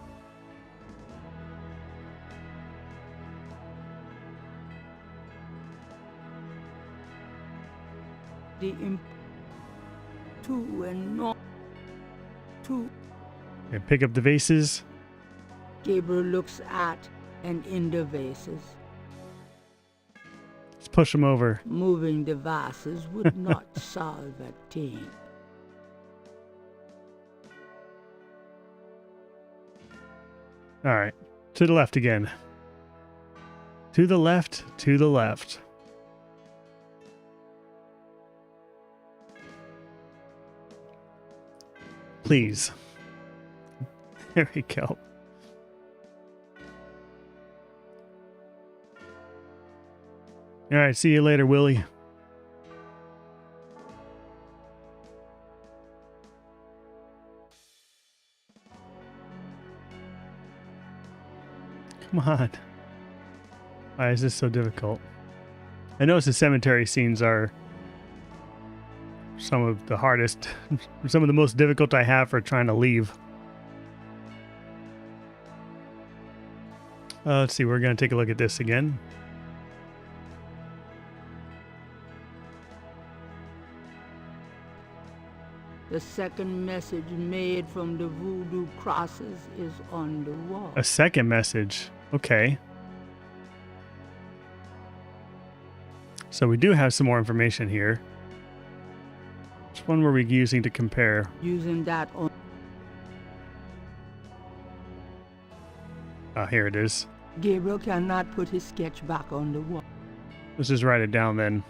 The two and not two. Okay, pick up the vases. Gabriel looks at and in the vases. Let's push them over. Moving the vases would not solve a thing. All right, to the left again. To the left, to the left. Please. There we go. All right, see you later, Willie. Come on. Why is this so difficult? I notice the cemetery scenes are some of the hardest, some of the most difficult I have for trying to leave. Let's see, we're going to take a look at this again. The second message made from the voodoo crosses is on the wall. A second message. Okay. So we do have some more information here. Which one were we using to compare? Using that on... Here it is. Gabriel cannot put his sketch back on the wall. Let's just write it down then.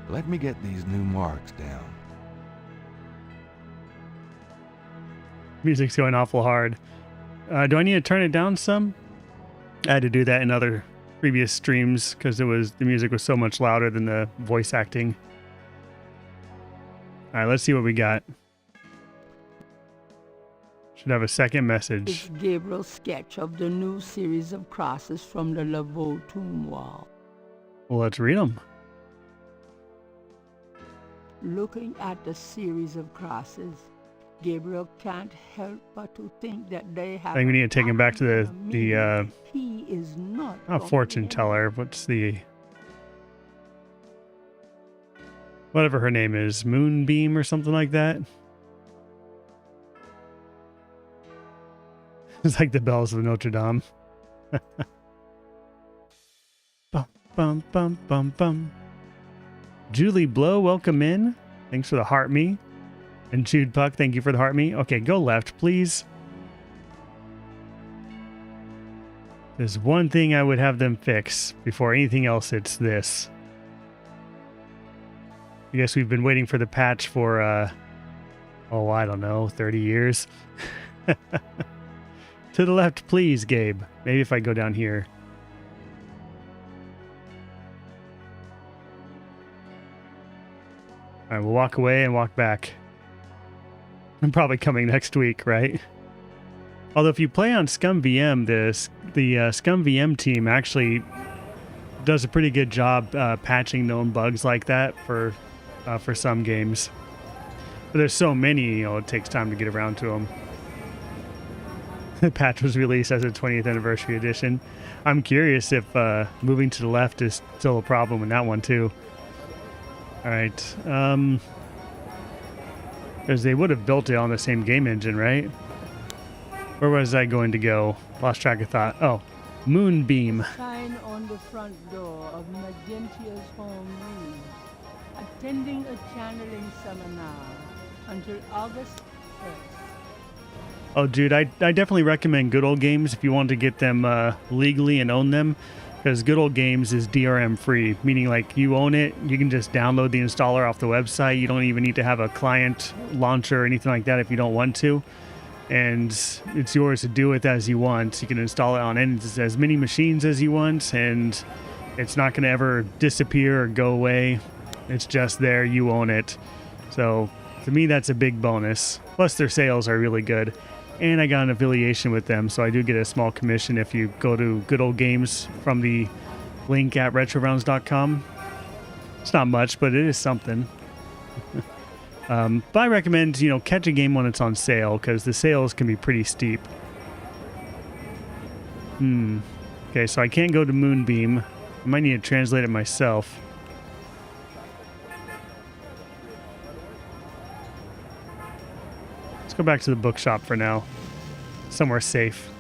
Let me get these new marks down. Music's going awful hard. Do I need to turn it down some? I had to do that in other previous streams because the music was so much louder than the voice acting. All right, let's see what we got. Should have a second message. It's Gabriel's sketch of the new series of crosses from the Laveau tomb wall. Well, let's read them. Looking at the series of crosses, Gabriel can't help but to think that they have... I think we need to take him back to the he is not fortune teller. What's the... whatever her name is. Moonbeam or something like that. It's like the bells of Notre Dame. Bum, bum, bum, bum, bum. Julie Blow, welcome in. Thanks for the heart me. And Jude Puck, thank you for the heart me. Okay, go left, please. There's one thing I would have them fix before anything else. It's this. I guess we've been waiting for the patch for, oh, I don't know, 30 years. To the left, please, Gabe. Maybe if I go down here. All right, we'll walk away and walk back. I'm probably coming next week, right? Although if you play on Scum VM, the Scum VM team actually does a pretty good job patching known bugs like that for some games. But there's so many, it takes time to get around to them. The patch was released as a 20th anniversary edition. I'm curious if moving to the left is still a problem in that one too. All right. Because they would have built it on the same game engine, right? Where was I going to go? Lost track of thought. Oh, Moonbeam. Sign on the front door of Magentia's home room, attending a channeling seminar until August 1st. Oh, dude, I definitely recommend Good Old Games if you want to get them legally and own them, because Good Old Games is DRM free, meaning like you own it, you can just download the installer off the website. You don't even need to have a client launcher or anything like that if you don't want to. And it's yours to do with as you want. You can install it on as many machines as you want, and it's not going to ever disappear or go away. It's just there. You own it. So to me, that's a big bonus. Plus, their sales are really good. And I got an affiliation with them, so I do get a small commission if you go to Good Old Games from the link at retrorounds.com. It's not much, but it is something. But I recommend, catch a game when it's on sale, because the sales can be pretty steep. Okay, so I can't go to Moonbeam. I might need to translate it myself. Let's go back to the bookshop for now. Somewhere safe.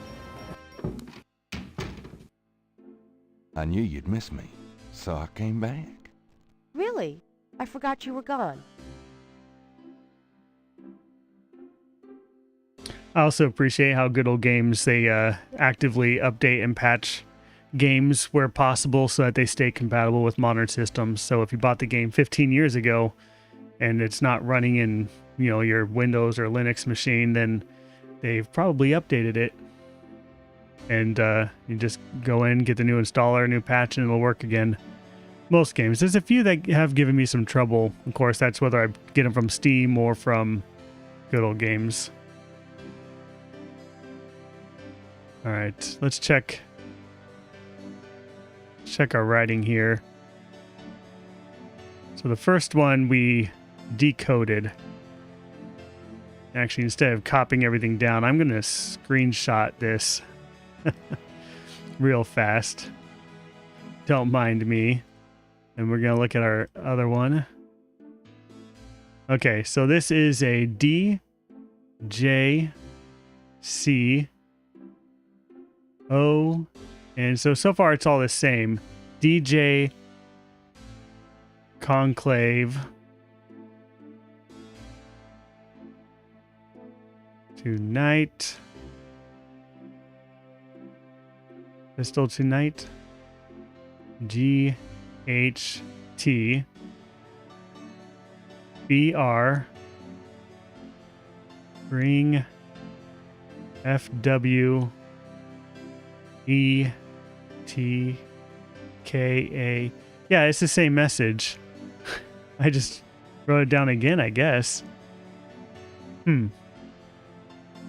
I knew you'd miss me, so I came back. Really? I forgot you were gone. I also appreciate how Good Old Games, they actively update and patch games where possible so that they stay compatible with modern systems. So if you bought the game 15 years ago and it's not running in, your Windows or Linux machine, then they've probably updated it. And you just go in, get the new installer, new patch, and it'll work again. Most games. There's a few that have given me some trouble. Of course, that's whether I get them from Steam or from Good Old Games. All right, let's check our writing here. So the first one we decoded. Actually, instead of copying everything down, I'm going to screenshot this real fast. Don't mind me. And we're going to look at our other one. Okay, so this is a D, J, C, O, and so far it's all the same. DJ Conclave Tonight. Pistol Tonight. GHT BR Ring FW ETKA. Yeah, it's the same message. I just wrote it down again, I guess. I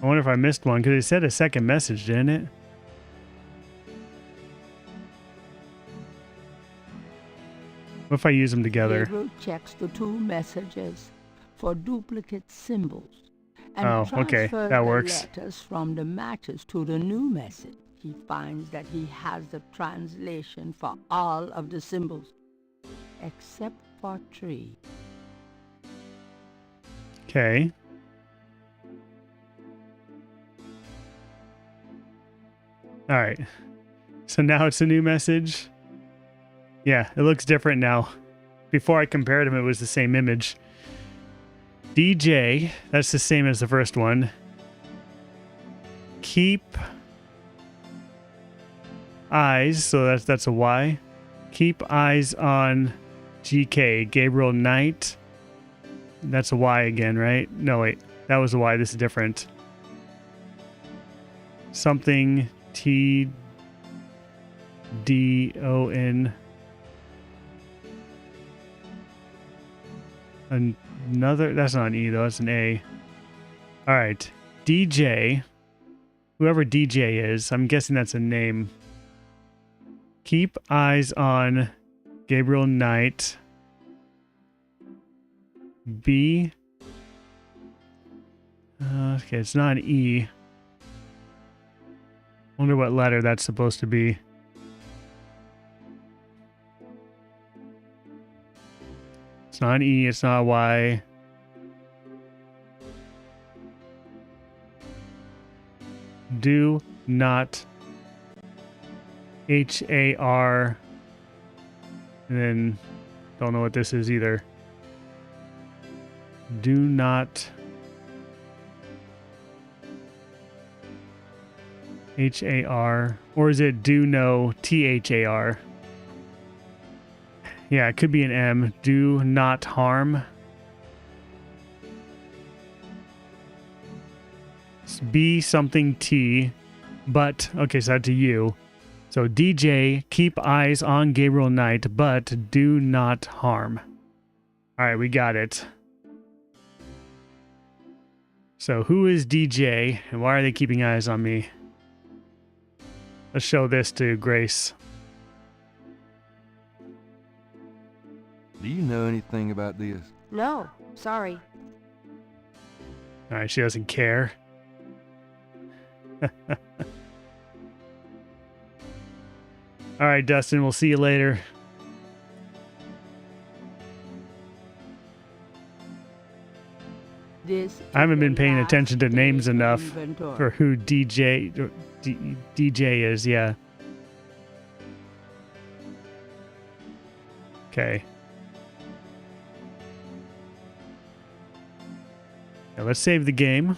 wonder if I missed one, because it said a second message, didn't it? What if I use them together? Gabriel checks the two messages for duplicate symbols and okay, transfers that the works. letters from the matches to the new message. He finds that he has the translation for all of the symbols, except for 3. Okay. All right. So now it's a new message. Yeah, it looks different now. Before I compared them, it was the same image. DJ, that's the same as the first one. Keep eyes, so that's a Y. Keep eyes on GK, Gabriel Knight. That's a Y again, right? No, wait. That was a Y. This is different. Something TDON. Another, that's not an E though, that's an A. All right, DJ, whoever DJ is, I'm guessing that's a name. Keep eyes on Gabriel Knight. B. Okay, it's not an E. Wonder what letter that's supposed to be. It's not an E, it's not a Y. Do not HAR. And then don't know what this is either. Do not H-A-R. Or is it do no T-H-A-R? Yeah, it could be an M. Do not harm. It's B something T. But, okay, so that's a U. So DJ, keep eyes on Gabriel Knight, but do not harm. Alright, we got it. So who is DJ, and why are they keeping eyes on me? Let's show this to Grace. Do you know anything about this? No, sorry. Alright, she doesn't care. Alright, Dustin, we'll see you later. I haven't been paying attention to names enough for who DJ is, yeah. Okay. Now let's save the game.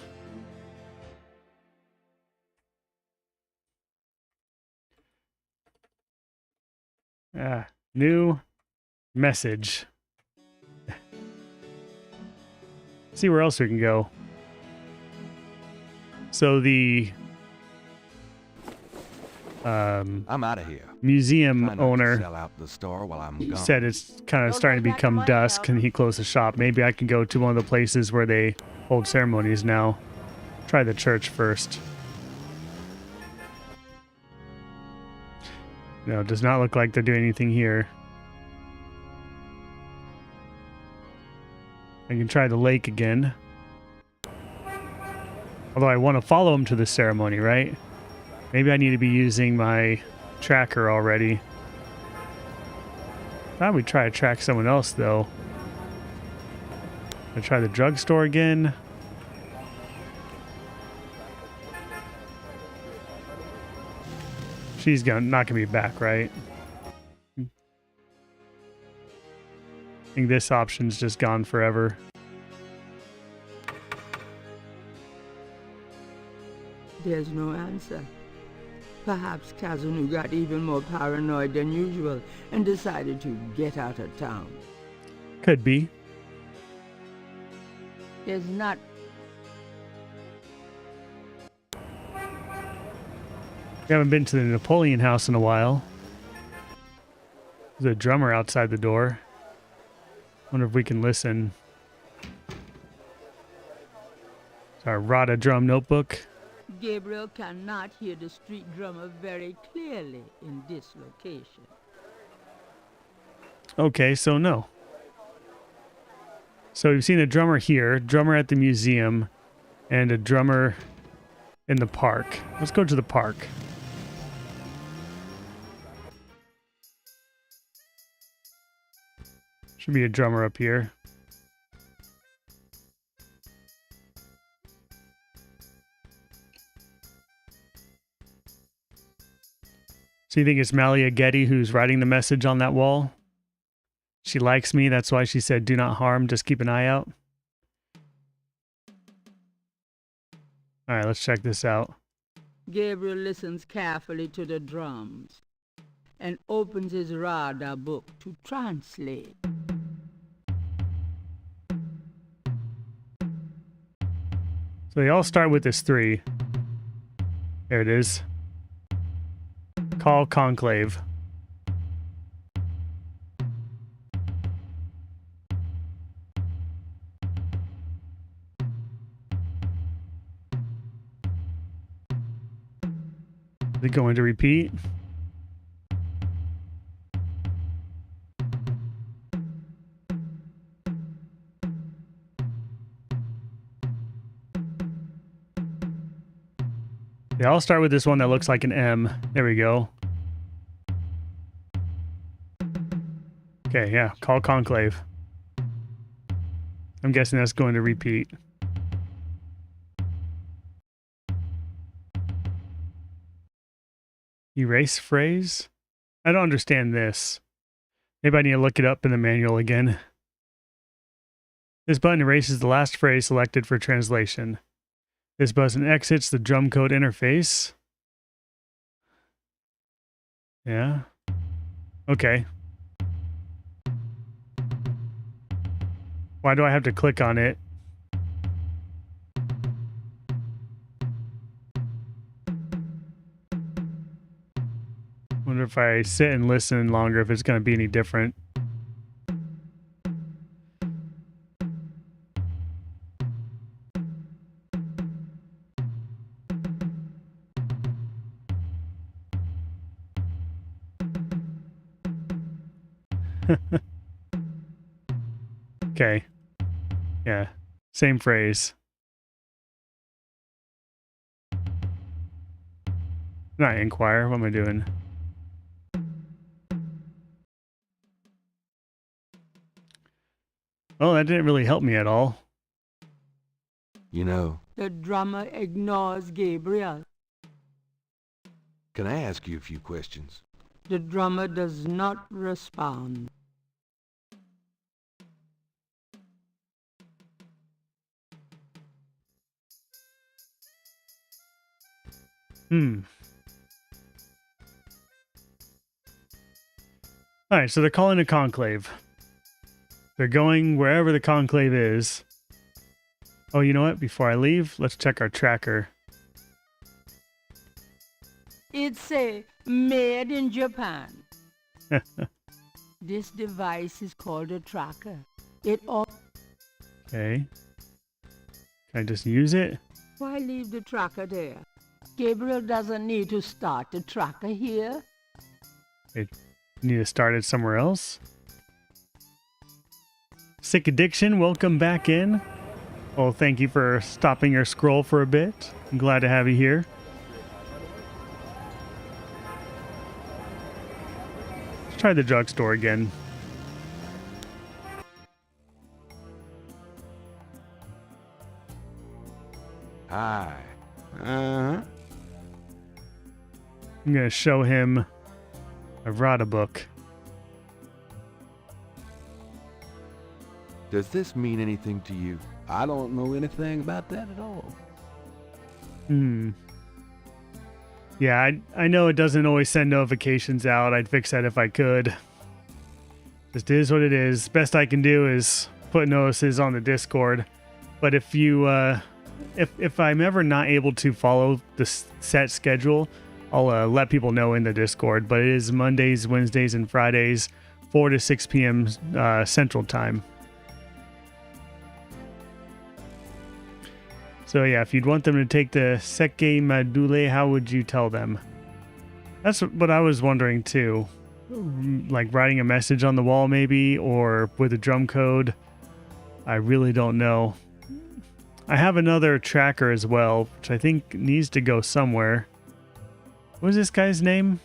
New message. See where else we can go. So the I'm out of here. museum Try not to owner sell out the store while I'm gone. said it's kind of starting to become dusk and he closed the shop. Maybe I can go to one of the places where they hold ceremonies now. Try the church first. No, it does not look like they're doing anything here. I can try the lake again. Although I want to follow him to the ceremony, right? Maybe I need to be using my tracker already. Thought we'd try to track someone else, though. I try the drugstore again. She's not gonna be back, right? I think this option's just gone forever. There's no answer. Perhaps Kazunu got even more paranoid than usual and decided to get out of town. Could be. There's not... We haven't been to the Napoleon house in a while. There's a drummer outside the door. Wonder if we can listen. It's our Rada drum notebook. Gabriel cannot hear the street drummer very clearly in this location. Okay, so no. So we've seen a drummer here, drummer at the museum, and a drummer in the park. Let's go to the park. Should be a drummer up here. So you think it's Malia Getty who's writing the message on that wall? She likes me, that's why she said do not harm, just keep an eye out. Alright, let's check this out. Gabriel listens carefully to the drums and opens his Rada book to translate. So they all start with this 3. There it is. Call conclave. Is it going to repeat? They all start with this one that looks like an M. There we go. Okay, yeah, call conclave. I'm guessing that's going to repeat. Erase phrase? I don't understand this. Maybe I need to look it up in the manual again. This button erases the last phrase selected for translation. This button exits the drum code interface. Yeah. Okay. Why do I have to click on it? Wonder if I sit and listen longer if it's going to be any different. Okay. Yeah. Same phrase. Not inquire. What am I doing? Oh, that didn't really help me at all. You know, The drummer ignores Gabriel. can I ask you a few questions? The drummer does not respond. Alright, so they're calling a conclave. They're going wherever the conclave is. Oh, you know what? Before I leave, let's check our tracker. It's made in Japan. This device is called a tracker. It all... Okay. Can I just use it? Why leave the tracker there? Gabriel doesn't need to start the tracker here. I need to start it somewhere else. Sick Addiction, welcome back in. Well, thank you for stopping your scroll for a bit. I'm glad to have you here. Let's try the drugstore again. Hi. Uh-huh. I'm going to show him a Rada book. Does this mean anything to you? I don't know anything about that at all. Yeah, I know it doesn't always send notifications out. I'd fix that if I could. Just is what it is. Best I can do is put notices on the Discord. But if you, if I'm ever not able to follow the set schedule, I'll let people know in the Discord. But it is Mondays, Wednesdays, and Fridays, 4 to 6 p.m. Central Time. So yeah, if you'd want them to take the Seke Madule, how would you tell them? That's what I was wondering too. Like writing a message on the wall maybe, or with a drum code. I really don't know. I have another tracker as well, which I think needs to go somewhere. What was this guy's name?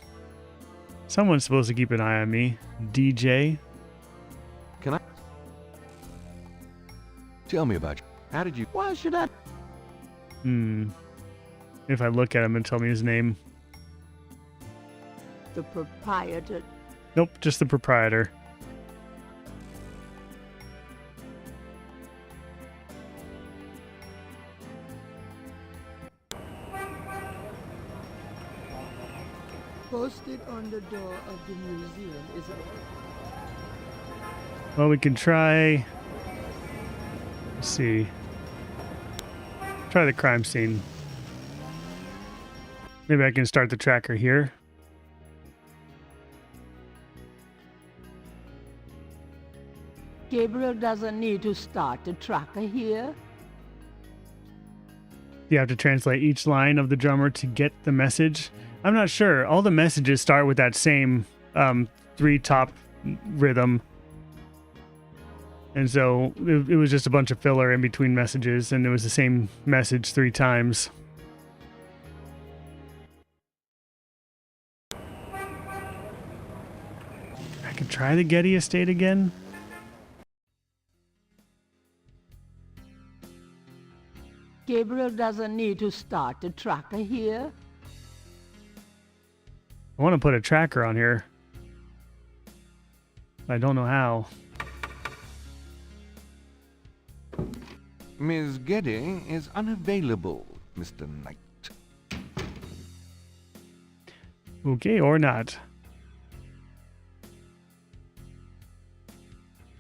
Someone's supposed to keep an eye on me. DJ? Can I? Tell me about you. How did you? Why should I? If I look at him and tell me his name. The proprietor... Nope, just the proprietor. Posted on the door of the museum is a... Well, we can try... Let's see. Try the crime scene. Maybe I can start the tracker here. Gabriel doesn't need to start the tracker here. You have to translate each line of the drummer to get the message. I'm not sure. All the messages start with that same 3-top rhythm. And so it was just a bunch of filler in between messages, and it was the same message 3 times. I could try the Getty Estate again. Gabriel doesn't need to start the tracker here. I want to put a tracker on here. I don't know how. Ms. Getty is unavailable, Mr. Knight. Okay, or not.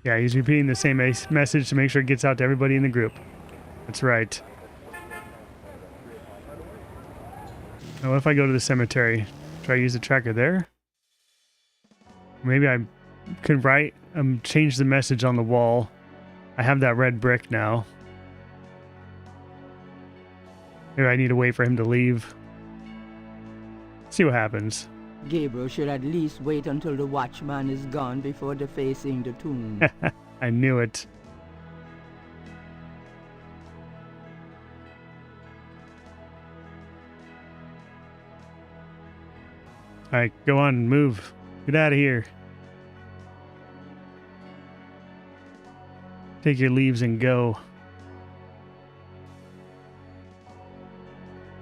Yeah, he's repeating the same message to make sure it gets out to everybody in the group. That's right. Now, what if I go to the cemetery? Try to use the tracker there? Maybe I could change the message on the wall. I have that red brick now. Maybe I need to wait for him to leave. See what happens. Gabriel should at least wait until the watchman is gone before defacing the tomb. I knew it. Alright, go on, move. Get out of here. Take your leaves and go.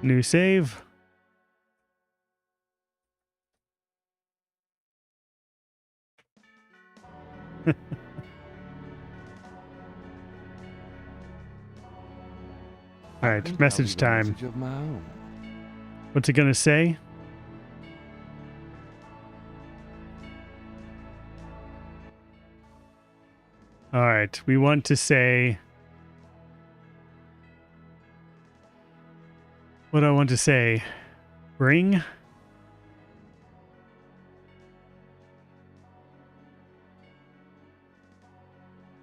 New save. Alright, message time. Message of my own. What's it gonna say? Alright, we want to say... What do I want to say? Bring?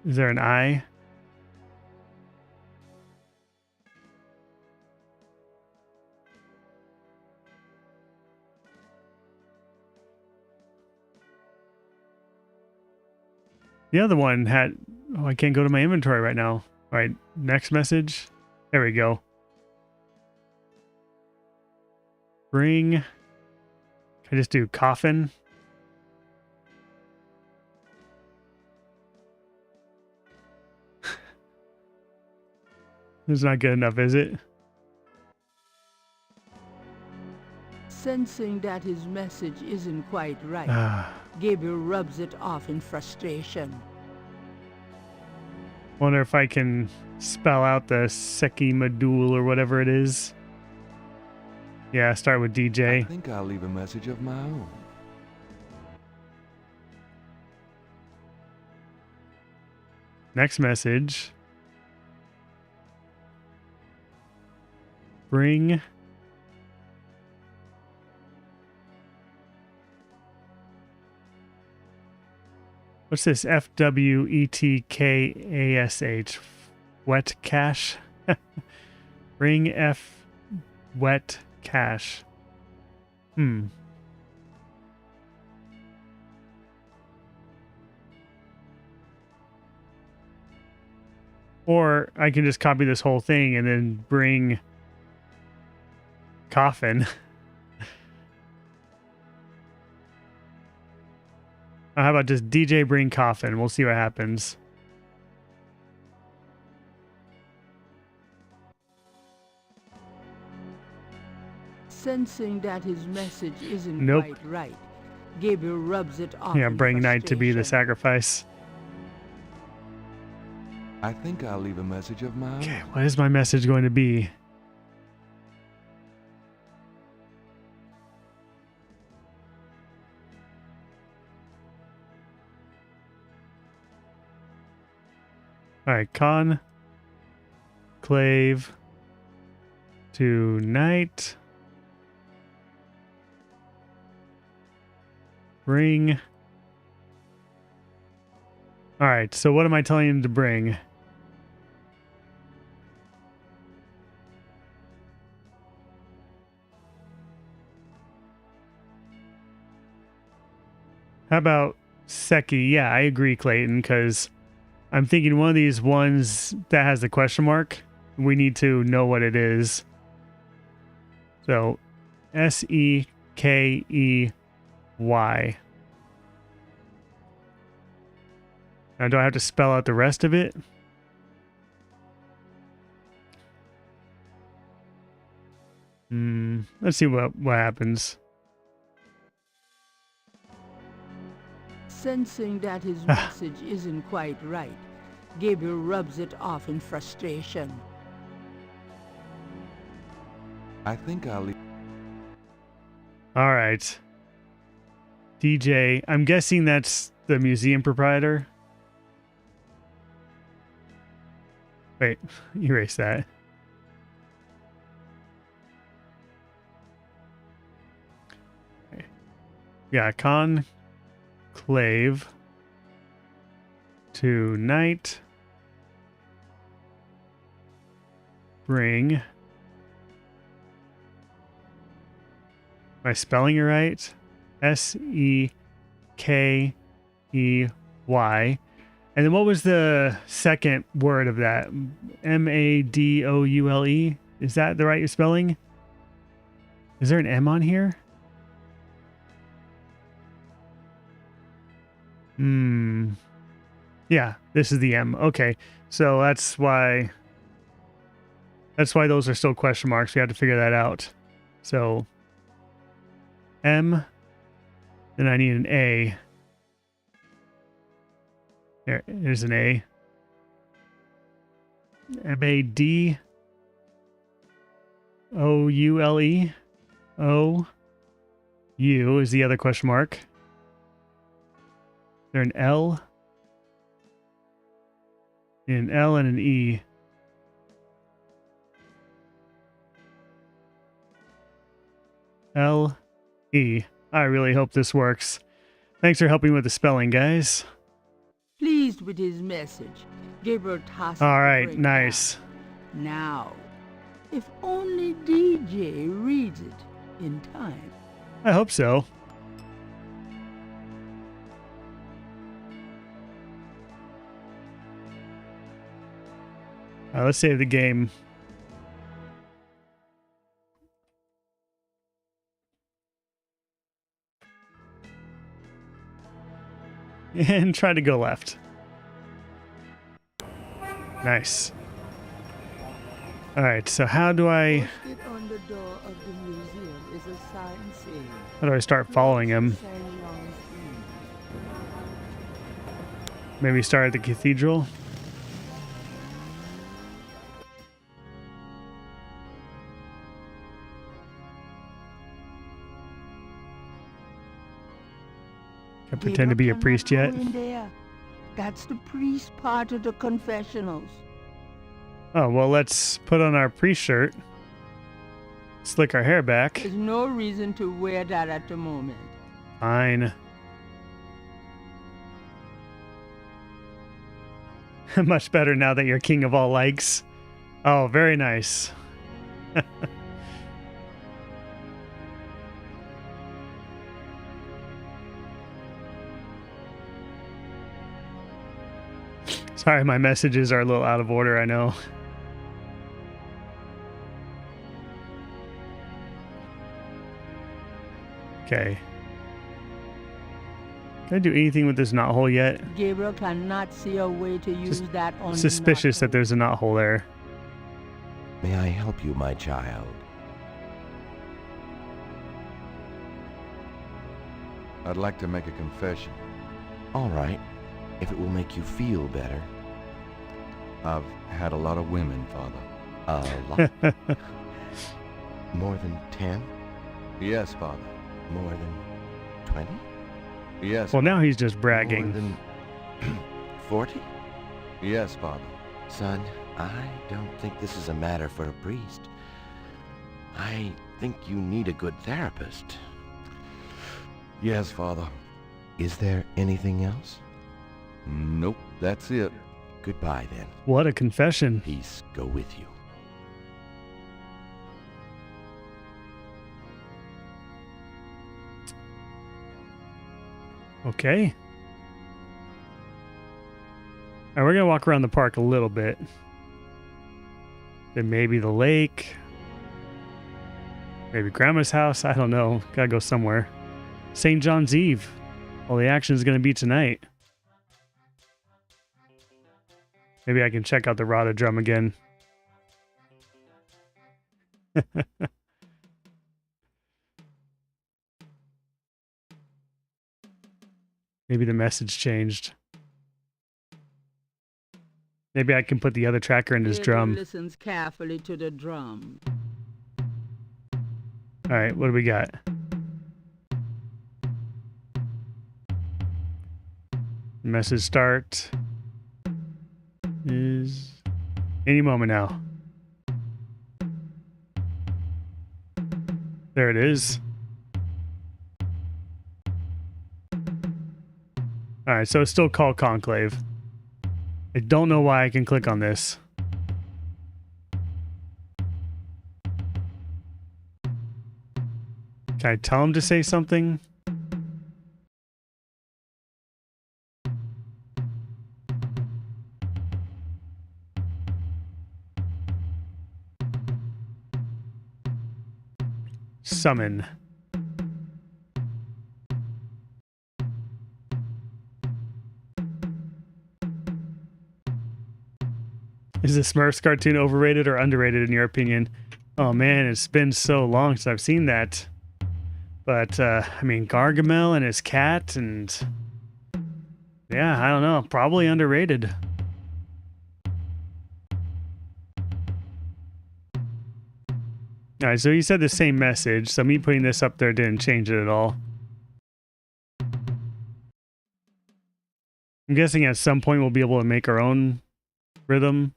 Is there an I? The other one had... Oh, I can't go to my inventory right now. All right, next message. There we go. Bring... Can I just do coffin? It's not good enough, is it? Sensing that his message isn't quite right, Gabriel rubs it off in frustration. Wonder if I can spell out the Seki Madul or whatever it is. Yeah, start with DJ. I think I'll leave a message of my own. Next message. Bring... What's this? FWETKASH. Wet cache? Bring F wet cache. Or I can just copy this whole thing and then bring coffin. How about just DJ bring coffin? We'll see what happens. Sensing that his message isn't Nope. quite right, Gabriel rubs it off. Yeah, in bring night to be the frustration. sacrifice. I think I'll leave a message of my own. Okay, what is my message going to be? Alright, conclave tonight. Bring. Alright, so what am I telling him to bring? How about Seki? Yeah, I agree, Clayton, because I'm thinking one of these ones that has the question mark, we need to know what it is. So, Sekey. Now, do I have to spell out the rest of it? Let's see what happens. Sensing that his message isn't quite right, Gabriel rubs it off in frustration. I think I'll leave. All right. DJ, I'm guessing that's the museum proprietor. Wait, erase that. Okay. Yeah, conclave tonight. Bring. Am I spelling it right? Sekeey. And then what was the second word of that? Madoule? Is that the right spelling? Is there an M on here? Yeah, this is the M. Okay. So that's why those are still question marks. We have to figure that out. So M, then I need an A. There's an A. Madoule. O-U is the other question mark. Is there an L? An L and an E. L-E. I really hope this works. Thanks for helping with the spelling, guys. Pleased with his message, Gabriel tosses All the right, break nice. down. Now, if only DJ reads it in time. I hope so. All right, let's save the game. And try to go left. Nice. All right, so how do I... Posted on the door of the museum is a sign saying, How do I start following him? St. John's Eve. Maybe start at the cathedral? Can I pretend to be a Gabriel priest yet? cannot go in there. That's the priest part of the confessionals. Oh, well, let's put on our priest shirt. Slick our hair back. There's no reason to wear that at the moment. Fine. Much better now that you're king of all likes. Oh, very nice. Sorry, my messages are a little out of order, I know. Okay. Can I do anything with this knothole yet? Gabriel cannot see a way to use that on Suspicious that there's a knothole there. May I help you, my child? I'd like to make a confession. All right, if it will make you feel better. I've had a lot of women, Father. A lot? More than 10? Yes, Father. More than 20? Yes. Well, now he's just bragging. More than 40? Yes, Father. Son, I don't think this is a matter for a priest. I think you need a good therapist. Yes, Father. Is there anything else? Nope, that's it. Goodbye, then. What a confession. Peace go with you. Okay. All right, we're going to walk around the park a little bit. Then maybe the lake. Maybe Grandma's house. I don't know. Gotta go somewhere. St. John's Eve. Well, the action is going to be tonight. Maybe I can check out the Rada drum again. Maybe the message changed. Maybe I can put the other tracker in his drum. Listens carefully to the drum. All right, what do we got? Message start is Any moment now. There it is. Alright, so it's still called Conclave. I don't know why I can click on this. Can I tell him to say something? Summon. Is the Smurfs cartoon overrated or underrated in your opinion? Oh man, it's been so long since I've seen that. But, I mean, Gargamel and his cat and... yeah, I don't know. Probably underrated. Alright, so he said the same message, so me putting this up there didn't change it at all. I'm guessing at some point we'll be able to make our own rhythm.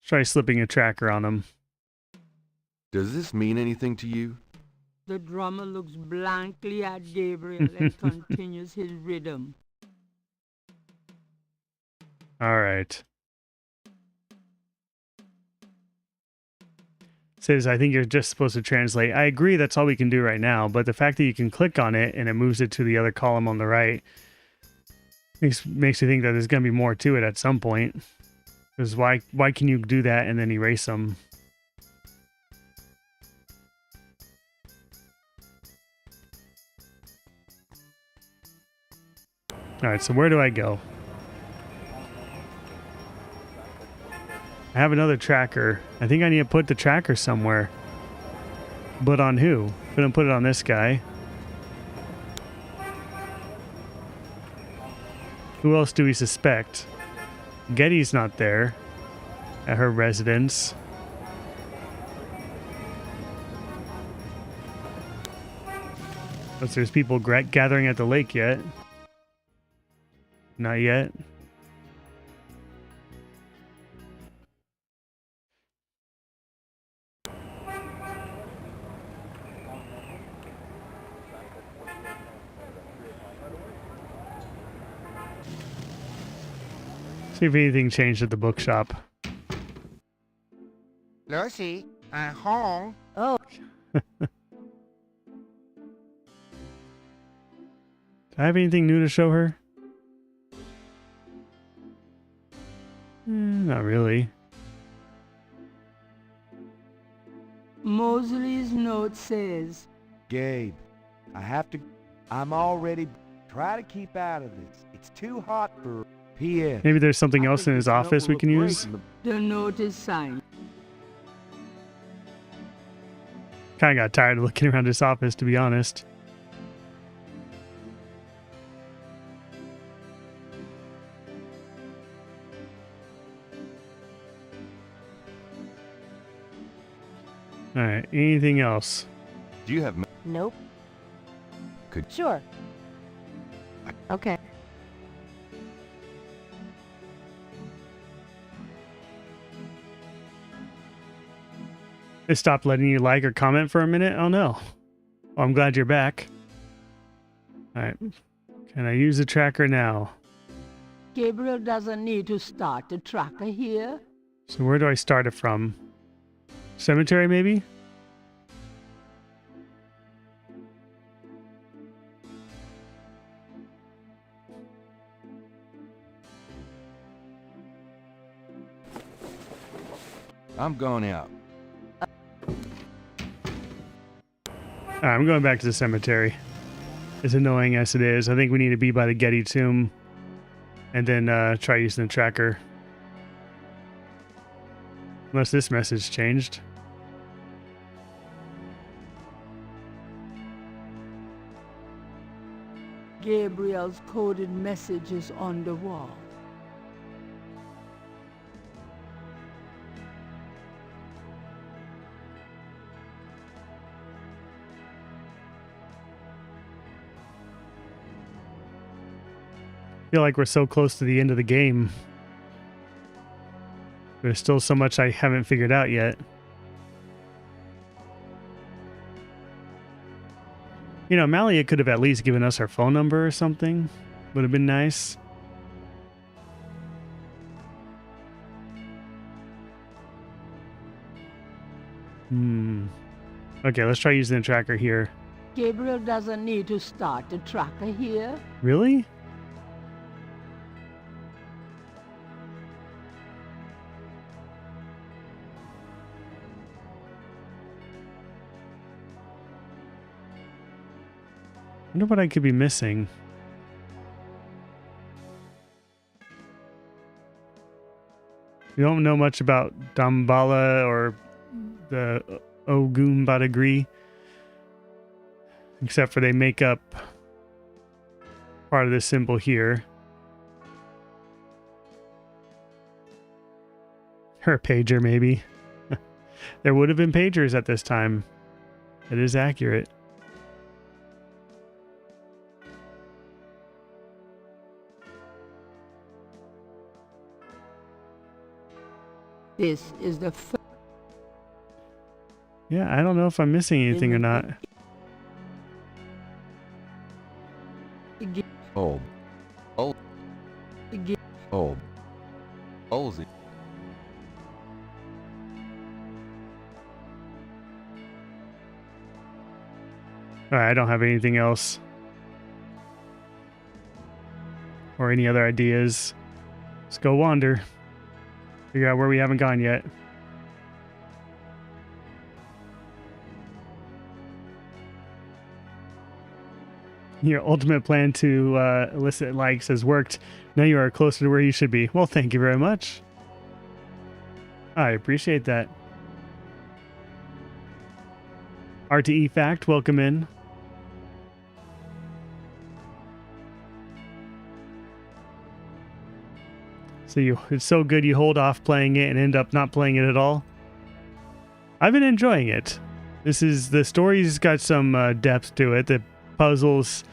Try slipping a tracker on him. Does this mean anything to you? The drummer looks blankly at Gabriel and continues his rhythm. Alright. Says, I think you're just supposed to translate. I agree, that's all we can do right now, but the fact that you can click on it and it moves it to the other column on the right makes me think that there's going to be more to it at some point. Because why can you do that and then erase them? Alright, so where do I go? I have another tracker. I think I need to put the tracker somewhere. But on who? Couldn't put it on this guy. Who else do we suspect? Getty's not there at her residence. Unless there's people gathering at the lake yet. Not yet. See if anything changed at the bookshop. Lucy, I'm home. Oh, Do I have anything new to show her? Not really. Mosley's note says, Gabe, I'm already... Try to keep out of this. It's too hot for... P.S. Maybe there's something else in his office we can use. the note is signed. Kind of got tired of looking around his office, to be honest. Alright, anything else? Do you have... nope. Could- Sure. Okay. It stopped letting you like or comment for a minute? Oh no. Well, I'm glad you're back. Alright. Can I use the tracker now? Gabriel doesn't need to start the tracker here. So where do I start it from? Cemetery, maybe? I'm going out. Alright, I'm going back to the cemetery. As annoying as it is, I think we need to be by the Getty tomb. And then try using the tracker. Unless this message changed. Gabriel's coded message is on the wall. feel like we're so close to the end of the game. There's still so much I haven't figured out yet. You know, Malia could have at least given us her phone number or something. Would have been nice. Okay, let's try using the tracker here. Gabriel doesn't need to start the tracker here. Really? I wonder what I could be missing. We don't know much about Dambala or the Ogun Badagri, except for they make up part of this symbol here. Or a pager, maybe. There would have been pagers at this time. It is accurate. This is the Yeah, I don't know if I'm missing anything or not. Oh. Oh. Oh. Ozzy. Alright, I don't have anything else. Or any other ideas. Let's go wander. Figure out where we haven't gone yet. Your ultimate plan to elicit likes has worked. Now you are closer to where you should be. Well, thank you very much. I appreciate that. RTE Fact, welcome in. So it's so good you hold off playing it and end up not playing it at all. I've been enjoying it. The story's got some depth to it. The puzzles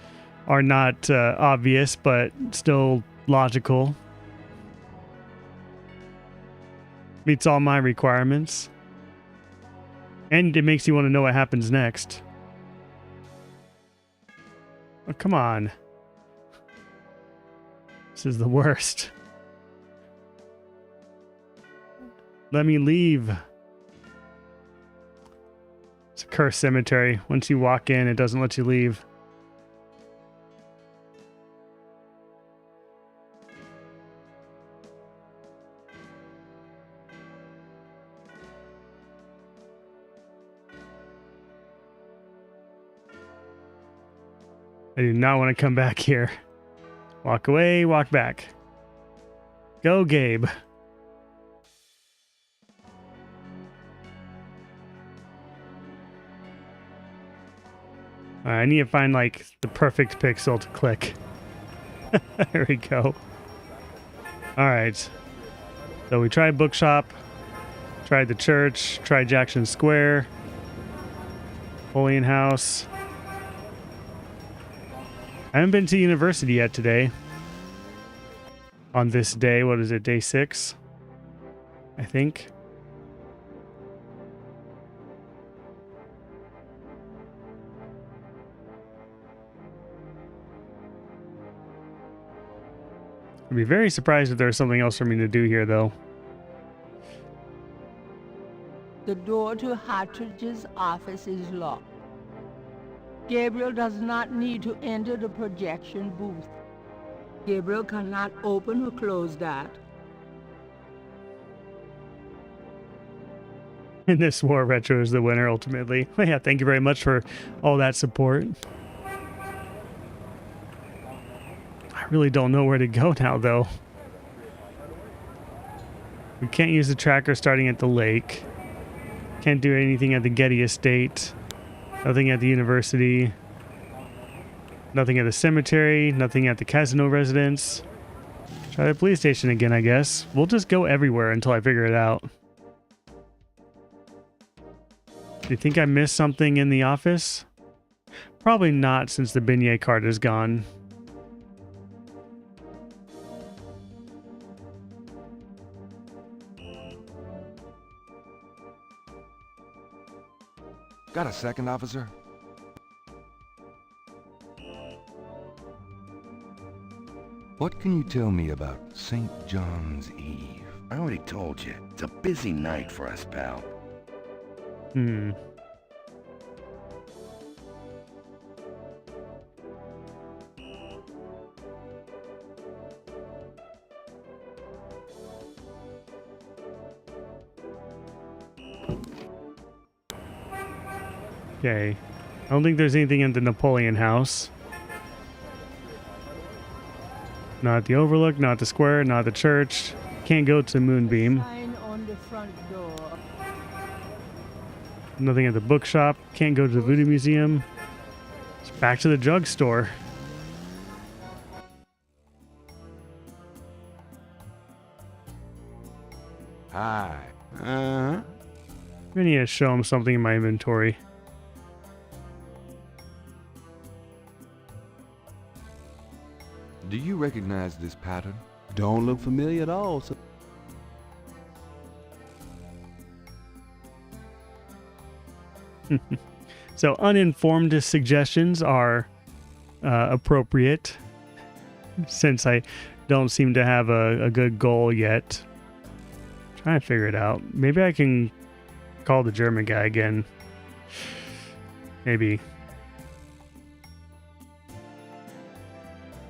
are not obvious, but still logical. Meets all my requirements. And it makes you want to know what happens next. Oh, come on. This is the worst. Let me leave. It's a cursed cemetery. Once you walk in, it doesn't let you leave. I do not want to come back here. Walk away, walk back. Go, Gabe. I need to find, like, the perfect pixel to click. There we go. Alright. So we tried Bookshop. Tried the church. Tried Jackson Square. Napoleon House. I haven't been to university yet today. On this day, what is it, day 6? I think. I'd be very surprised if there's something else for me to do here, though. The door to Hartridge's office is locked. Gabriel does not need to enter the projection booth. Gabriel cannot open or close that. And this War Retro is the winner, ultimately. Well, yeah, thank you very much for all that support. I really don't know where to go now, though. We can't use the tracker starting at the lake. Can't do anything at the Getty Estate. Nothing at the university. Nothing at the cemetery. Nothing at the Casino residence. Try the police station again, I guess. We'll just go everywhere until I figure it out. Do you think I missed something in the office? Probably not, since the beignet cart is gone. Got a second, officer? What can you tell me about St. John's Eve? I already told you. It's a busy night for us, pal. Okay. I don't think there's anything in the Napoleon house. Not the Overlook, not the Square, not the church. Can't go to Moonbeam. Sign on the front door. Nothing at the bookshop. Can't go to the Voodoo Museum. It's back to the drugstore. Hi. I need to show him something in my inventory. Do you recognize this pattern? Don't look familiar at all. So So uninformed suggestions are appropriate, since I don't seem to have a good goal yet. Trying to figure it out. Maybe I can call the German guy again. Maybe.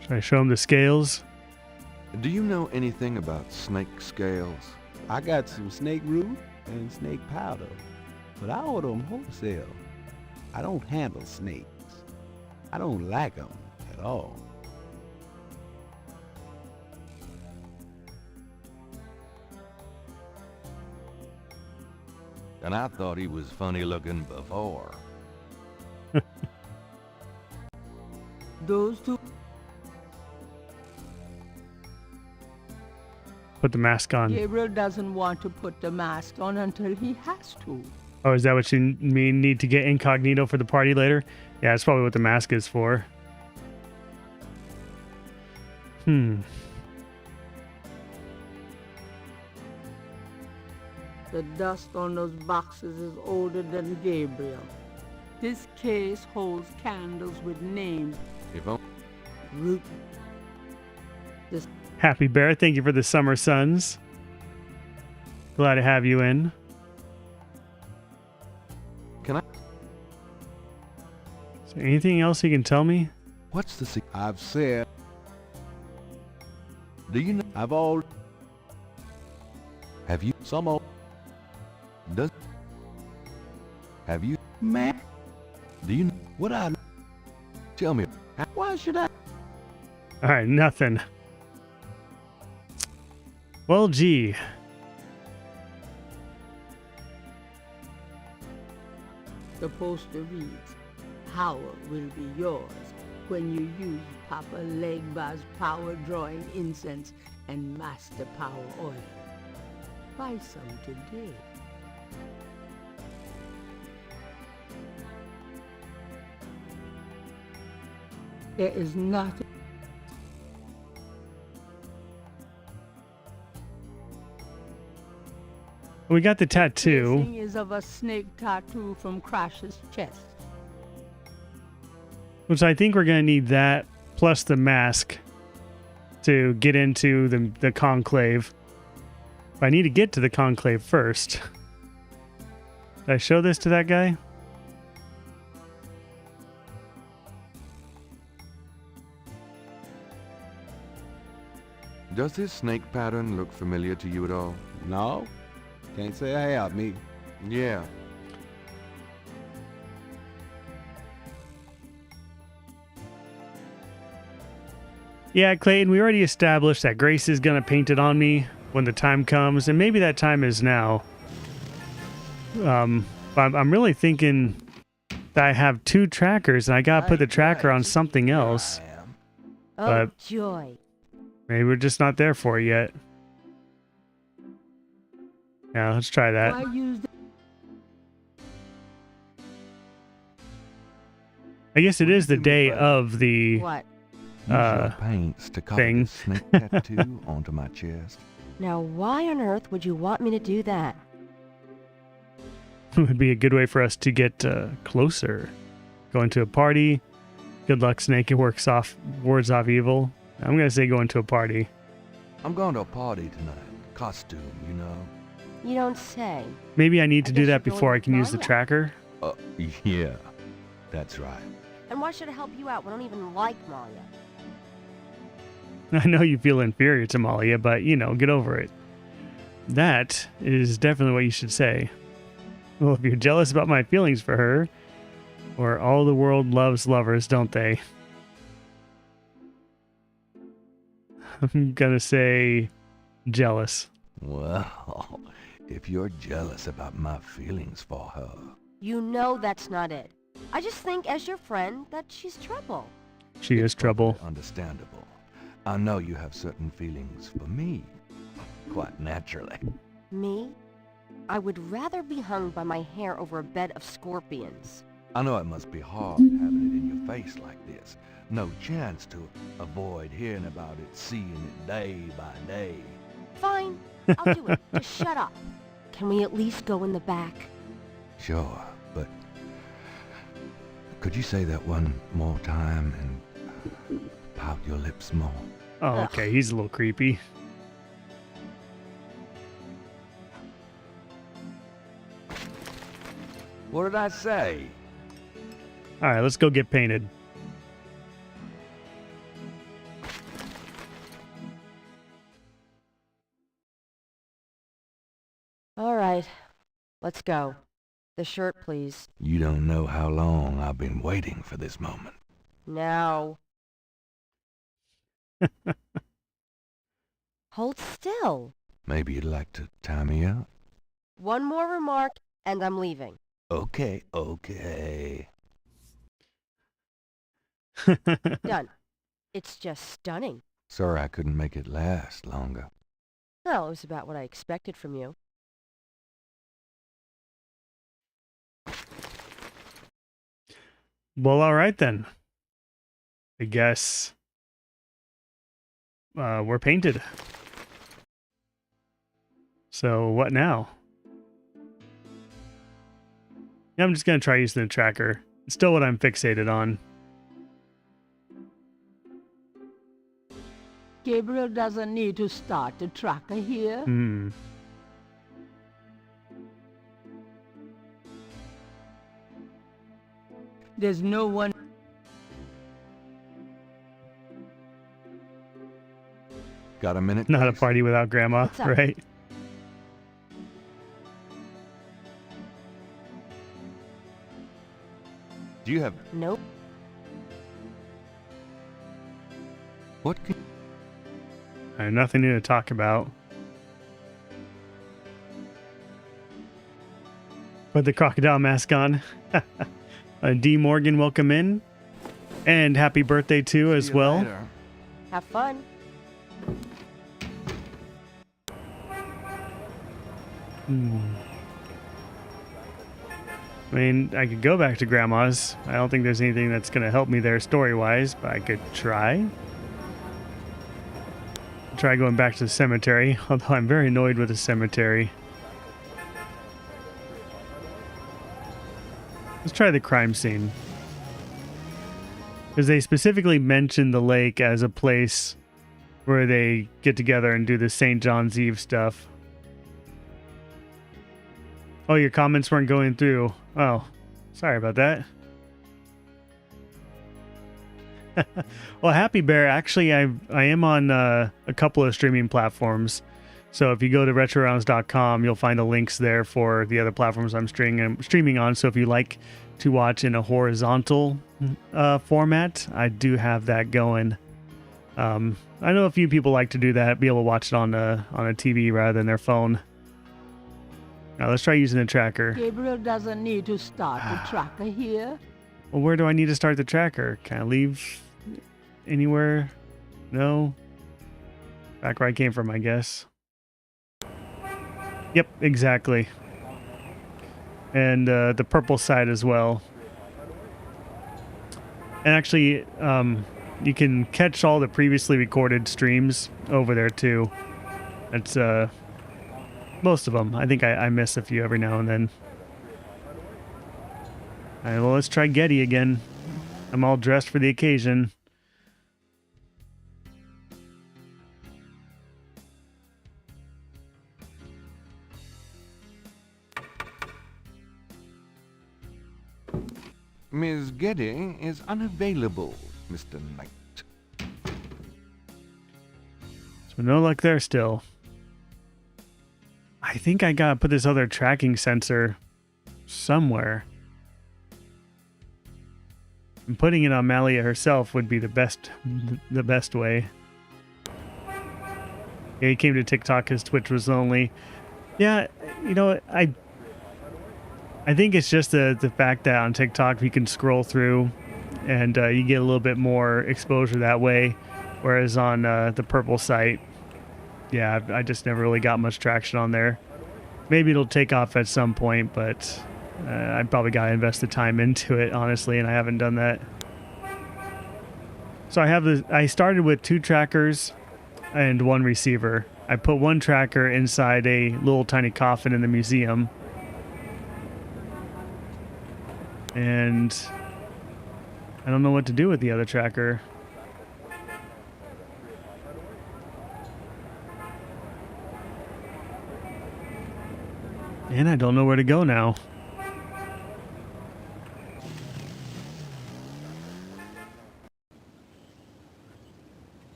Should I show him the scales? Do you know anything about snake scales? I got some snake root and snake powder, but I order them wholesale. I don't handle snakes. I don't like them at all. And I thought he was funny looking before. Those two. Put the mask on. Gabriel doesn't want to put the mask on until he has to. Oh, is that what you mean? Need to get incognito for the party later? Yeah, that's probably what the mask is for. The dust on those boxes is older than Gabriel. This case holds candles with names. If I... Root. This. Happy Bear, thank you for the summer suns. Glad to have you in. Can I... Is there anything else you can tell me? What's the... I've said... Do you know... I've all... Have you... Some old... Does... Have you... Man... Do you know... What I... Tell me... Why should I... Alright, nothing. Well, gee. The poster reads, "Power will be yours when you use Papa Legba's power drawing incense and Master Power oil. Buy some today." There is nothing. We got the tattoo. This thing is of a snake tattoo from Crash's chest. Which I think we're going to need that plus the mask to get into the conclave. But I need to get to the conclave first. Did I show this to that guy? Does this snake pattern look familiar to you at all? No. Can't say I have, me. Yeah. Yeah, Clayton, we already established that Grace is going to paint it on me when the time comes, and maybe that time is now. I'm really thinking that I have two trackers, and I got to put the tracker on something else. Oh, But joy. maybe we're just not there for it yet. Yeah, let's try that. Why use I guess it is the day of the What? Use your paints to color thing. this snake tattoo onto my chest. Now, why on earth would you want me to do that? would be a good way for us to get closer. Going to a party. Good luck, Snake. It wards off evil. I'm going to say going to a party. I'm going to a party tonight. Costume, you know. You don't say. Maybe I need to do guess that you're going before I with can use the Maria. tracker. Yeah, that's right. And why should I help you out? We don't even like Malia. I know you feel inferior to Malia, but, you know, get over it. That is definitely what you should say. Well, if you're jealous about my feelings for her, or all the world loves lovers, don't they? I'm gonna say jealous. Well, if you're jealous about my feelings for her. You know that's not it. I just think, as your friend, that she's trouble. She is trouble. Understandable. I know you have certain feelings for me. Quite naturally. Me? I would rather be hung by my hair over a bed of scorpions. I know it must be hard having it in your face like this. No chance to avoid hearing about it, seeing it day by day. Fine, I'll do it. Just shut up. Can we at least go in the back? Sure, but could you say that one more time and pout your lips more? Oh, okay. He's a little creepy. What did I say? All right, let's go get painted. All right, let's go. The shirt, please. You don't know how long I've been waiting for this moment. Now. Hold still. Maybe you'd like to tie me up? One more remark, and I'm leaving. Okay, okay. Done. It's just stunning. Sorry I couldn't make it last longer. Well, it was about what I expected from you. Well, all right then. I guess we're painted. So what now? Yeah, I'm just going to try using the tracker. It's still what I'm fixated on. Gabriel doesn't need to start the tracker here. There's no one... Got a minute? Not a party without Grandma, right? Do you have... Nope. What can... I have nothing new to talk about. Put the crocodile mask on. D. Morgan, welcome in. And happy birthday too as well. Later. Have fun. I mean, I could go back to Grandma's. I don't think there's anything that's going to help me there story-wise, but I could try. Try going back to the cemetery, although I'm very annoyed with the cemetery. Let's try the crime scene. Because they specifically mentioned the lake as a place where they get together and do the St. John's Eve stuff. Oh, your comments weren't going through. Oh, sorry about that. Well, Happy Bear, actually, I am on a couple of streaming platforms. So if you go to retrorounds.com, you'll find the links there for the other platforms I'm streaming on. So if you like to watch in a horizontal format, I do have that going. I know a few people like to do that, be able to watch it on a TV rather than their phone. Now let's try using the tracker. Gabriel doesn't need to start the tracker here. Well, where do I need to start the tracker? Can I leave anywhere? No? Back where I came from, I guess. Yep, exactly. And the purple side as well. And actually, you can catch all the previously recorded streams over there too. That's most of them. I think I miss a few every now and then. All right, well, let's try Getty again. I'm all dressed for the occasion. Ms. Getty is unavailable, Mr. Knight. So no luck there still. I think I gotta put this other tracking sensor somewhere. And putting it on Malia herself would be the best way. Yeah, he came to TikTok because Twitch was lonely. Yeah, you know, I think it's just the fact that on TikTok you can scroll through and you get a little bit more exposure that way. Whereas on the purple site, yeah, I just never really got much traction on there. Maybe it'll take off at some point, but I probably got to invest the time into it, honestly, and I haven't done that. So I started with 2 trackers and 1 receiver. I put 1 tracker inside a little tiny coffin in the museum. And I don't know what to do with the other tracker. And I don't know where to go now.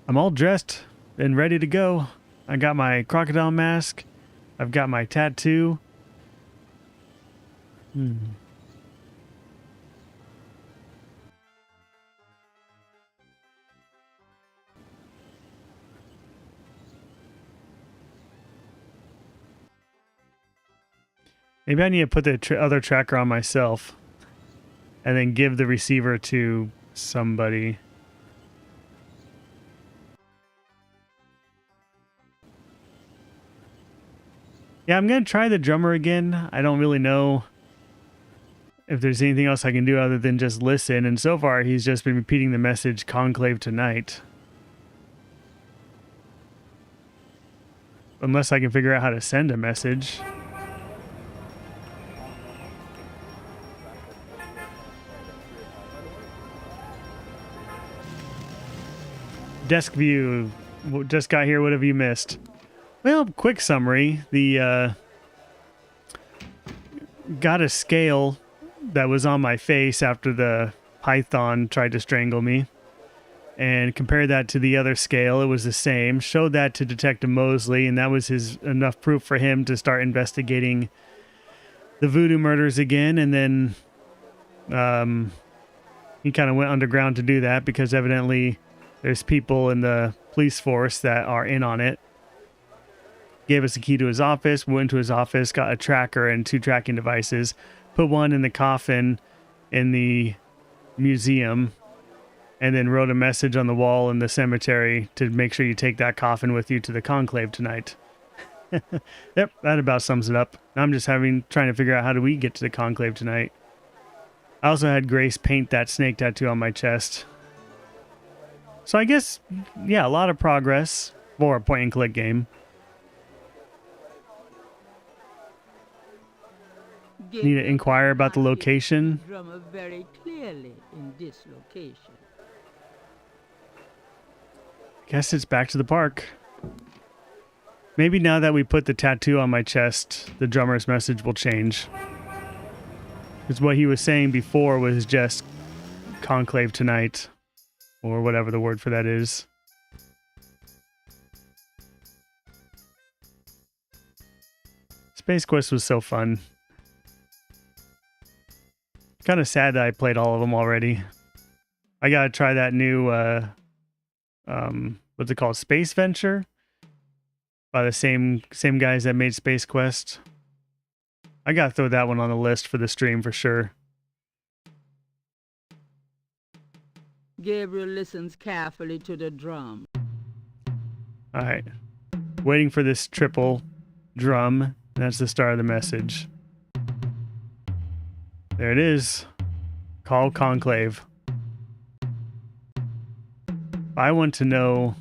I'm all dressed and ready to go. I got my crocodile mask. I've got my tattoo. Maybe I need to put the other tracker on myself and then give the receiver to somebody. Yeah, I'm going to try the drummer again. I don't really know if there's anything else I can do other than just listen. And so far, he's just been repeating the message, Conclave tonight. Unless I can figure out how to send a message. Desk view. Just got here. What have you missed? Well, quick summary. The got a scale that was on my face after the python tried to strangle me, and compared that to the other scale. It was the same. Showed that to Detective Mosley, and that was enough proof for him to start investigating the voodoo murders again. And then he kind of went underground to do that because evidently there's people in the police force that are in on it. Gave us a key to his office, went to his office, got a tracker and 2 tracking devices, put 1 in the coffin in the museum, and then wrote a message on the wall in the cemetery to make sure you take that coffin with you to the conclave tonight. Yep, that about sums it up. I'm just trying to figure out how do we get to the conclave tonight. I also had Grace paint that snake tattoo on my chest. So I guess, yeah, a lot of progress for a point-and-click game. Need to inquire about the location. Drummer very clearly in this location. Guess it's back to the park. Maybe now that we put the tattoo on my chest, the drummer's message will change. Because what he was saying before was just conclave tonight, or whatever the word for that is. Space Quest was so fun. Kind of sad that I played all of them already. I gotta try that new, what's it called? Space Venture? By the same guys that made Space Quest. I gotta throw that one on the list for the stream for sure. Gabriel listens carefully to the drum. Alright. Waiting for this triple drum. That's the start of the message. There it is. Call conclave. I want to know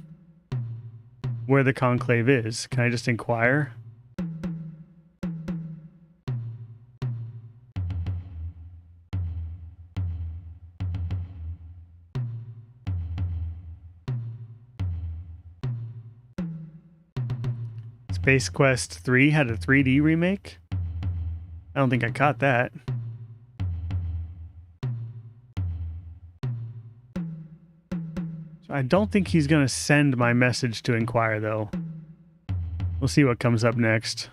where the conclave is. Can I just inquire? Space Quest 3 had a 3D remake? I don't think I caught that. So I don't think he's going to send my message to inquire, though. We'll see what comes up next.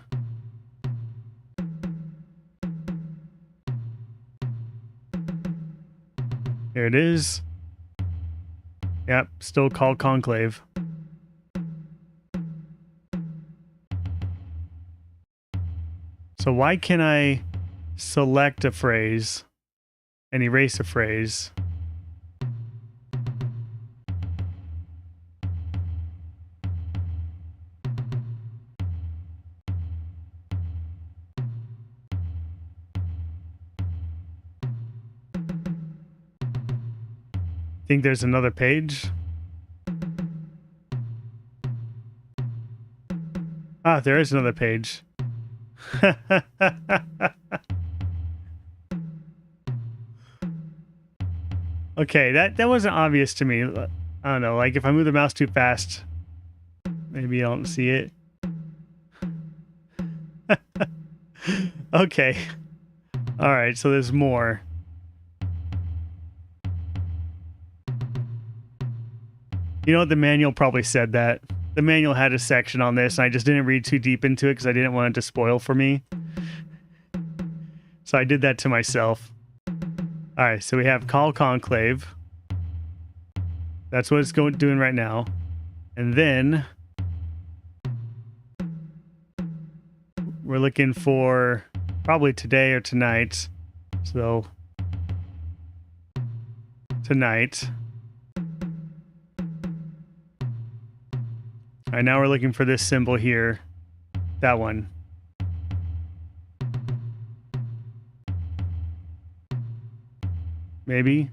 Here it is. Yep, still called Conclave. So why can I select a phrase and erase a phrase? Think there's another page? Ah, there is another page. Okay, that wasn't obvious to me. I don't know, like if I move the mouse too fast, maybe I don't see it. Okay. Alright, so there's more. You know what? The manual probably said that. The manual had a section on this, and I just didn't read too deep into it because I didn't want it to spoil for me. So I did that to myself. Alright, so we have Call Conclave. That's what it's doing right now. And then we're looking for probably today or tonight. So tonight. All right, now we're looking for this symbol here. That one. Maybe.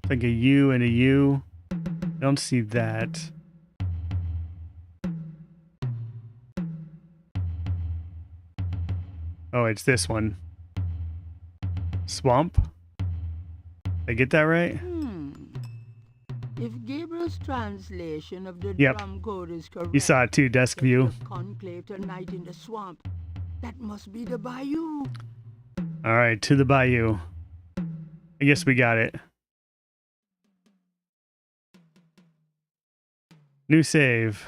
Like a U and a U. I don't see that. Oh, it's this one. Swamp? Did I get that right? If Gabriel's translation of the Yep. drum code is correct, You saw it too, desk view. conclave tonight in the swamp. That must be the bayou. All right, to the bayou. I guess we got it. New save.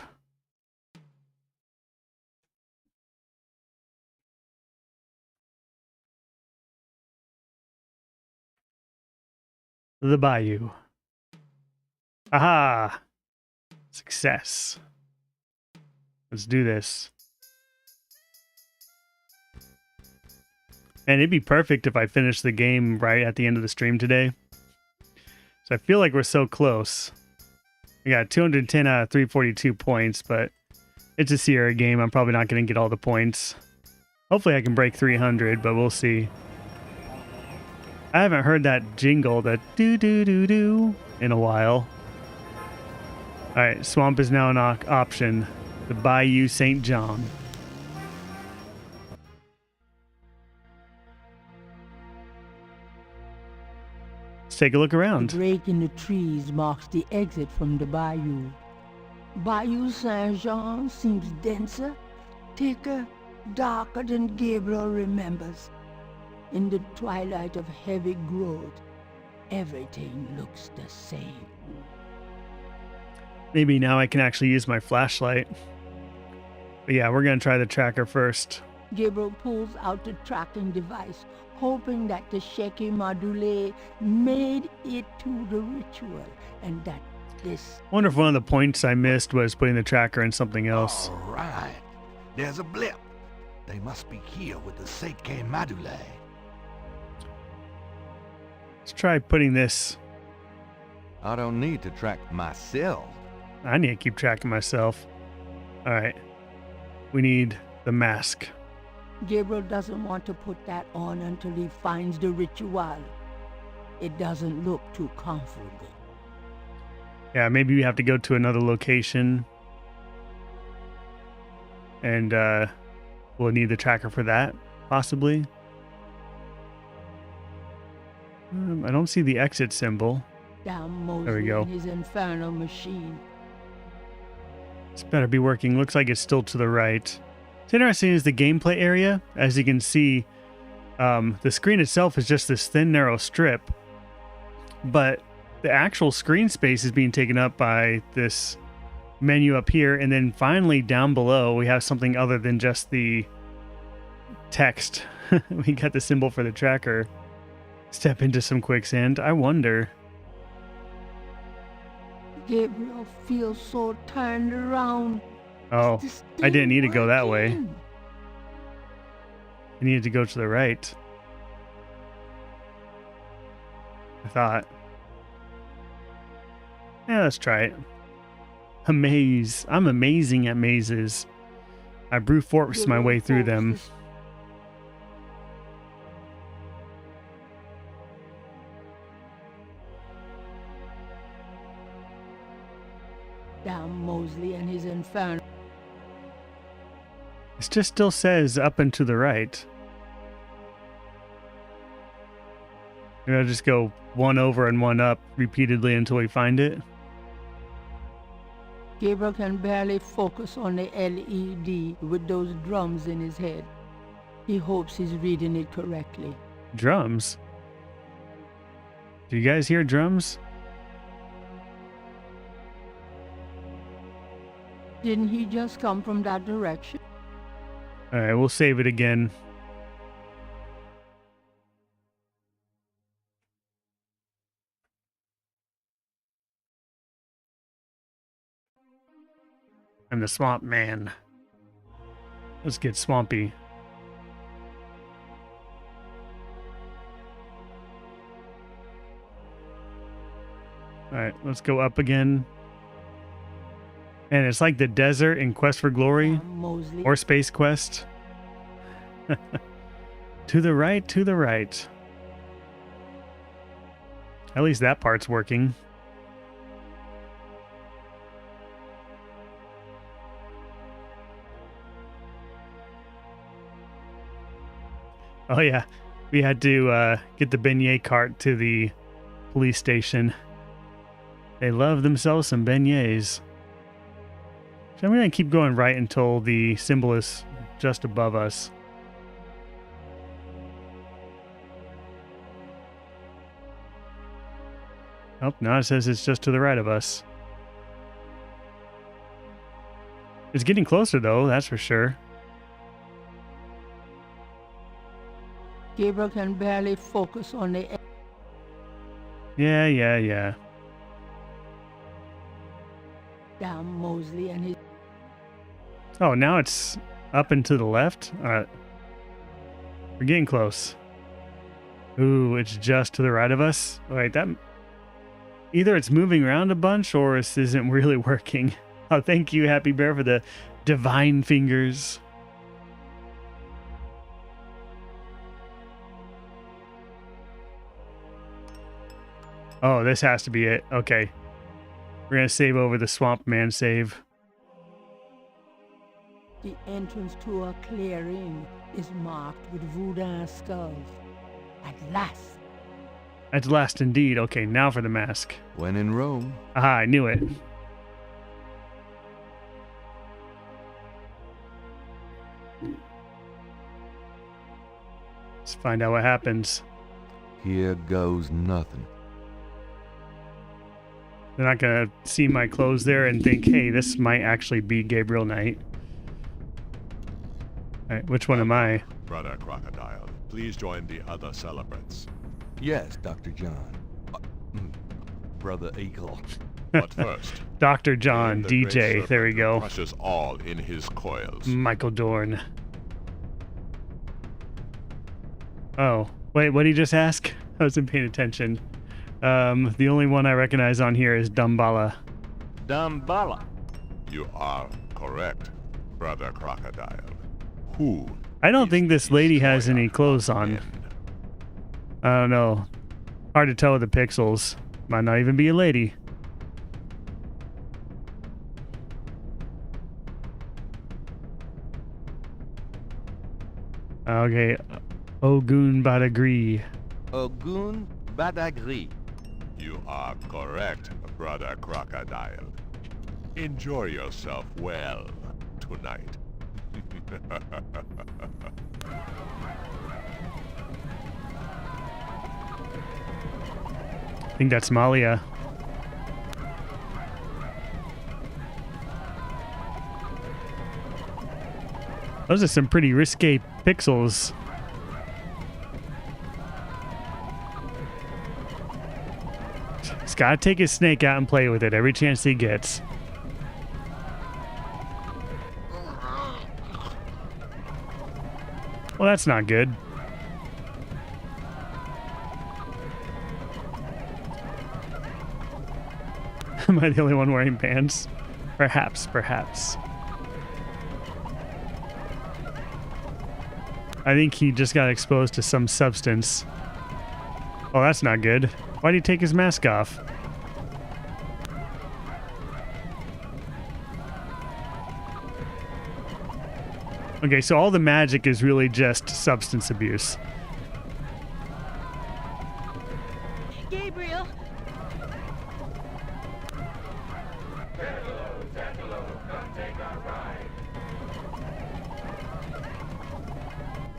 The bayou. Aha! Success. Let's do this. And it'd be perfect if I finished the game right at the end of the stream today. So I feel like we're so close. We got 210 out of 342 points, but it's a Sierra game. I'm probably not going to get all the points. Hopefully I can break 300, but we'll see. I haven't heard that jingle, that do-do-do-do, in a while. Alright, swamp is now an option. The Bayou St. John. Let's take a look around. The break in the trees marks the exit from the bayou. Bayou Saint-Jean seems denser, thicker, darker than Gabriel remembers. In the twilight of heavy growth, everything looks the same. Maybe now I can actually use my flashlight. But yeah, we're going to try the tracker first. Gabriel pulls out the tracking device, hoping that the Sheki Madule made it to the ritual, and that this... Wonder if one of the points I missed was putting the tracker in something else. All right. There's a blip. They must be here with the Seike Madule. Let's try putting this. I don't need to track myself. I need to keep track of myself. Alright. We need the mask. Gabriel doesn't want to put that on until he finds the ritual. It doesn't look too comfortable. Yeah, maybe we have to go to another location. And we'll need the tracker for that, possibly. I don't see the exit symbol. Damn There we Mosley go. and his infernal machine. This better be working. Looks like it's still to the right. It's interesting is the gameplay area. As you can see, the screen itself is just this thin, narrow strip. But the actual screen space is being taken up by this menu up here. And then finally down below, we have something other than just the text. We got the symbol for the tracker. Step into some quicksand. I wonder. Gabriel feels so turned around. Oh, This I didn't thing need to go that way. working. I needed to go to the right. I thought. Yeah, let's try it. A maze. I'm amazing at mazes. I brute force my way through them. Damn Mosley and his infernal. It just still says up and to the right. Maybe I'll just go one over and one up repeatedly until we find it. Gabriel can barely focus on the LED with those drums in his head. He hopes he's reading it correctly. Drums? Do you guys hear drums? Didn't he just come from that direction? Alright, we'll save it again. I'm the swamp man. Let's get swampy. Alright, let's go up again. And it's like the desert in Quest for Glory Mosley. or Space Quest. To the right, to the right. At least that part's working. Oh yeah, we had to get the beignet cart to the police station. They love themselves some beignets. So I'm going to keep going right until the symbol is just above us. Oh, now it says it's just to the right of us. It's getting closer though, that's for sure. Gabriel can barely focus on the. Yeah. Damn Mosley and his. Oh, now it's up and to the left? Alright. We're getting close. Ooh, it's just to the right of us? Alright, that... Either it's moving around a bunch or this isn't really working. Oh, thank you, Happy Bear, for the divine fingers. Oh, this has to be it. Okay. We're going to save over the Swamp Man save. The entrance to a clearing is marked with voodoo skulls. At last. At last indeed. Okay, now for the mask. When in Rome. Aha, I knew it. Let's find out what happens. Here goes nothing. They're not going to see my clothes there and think, hey, this might actually be Gabriel Knight. Alright, which one am I? Brother Crocodile, please join the other celebrants. Yes, Dr. John. Brother Eagle. But first, Dr. John, the great DJ, serpent there we who go. crushes all in his coils. Michael Dorn. Oh, wait, what did he just ask? I wasn't paying attention. The only one I recognize on here is Dumbala. Dumbala. You are correct, Brother Crocodile. Who? I don't is think this the lady has destroyer any clothes of on. men? I don't know. Hard to tell with the pixels. Might not even be a lady. Okay. Ogun Badagri. Ogun but agree. You are correct, Brother Crocodile. Enjoy yourself well tonight. I think that's Malia. Those are some pretty risque pixels. He's gotta take his snake out and play with it every chance he gets. Well, that's not good. Am I the only one wearing pants? Perhaps, perhaps. I think he just got exposed to some substance. Oh, that's not good. Why did he take his mask off? Okay, so all the magic is really just substance abuse. Gabriel!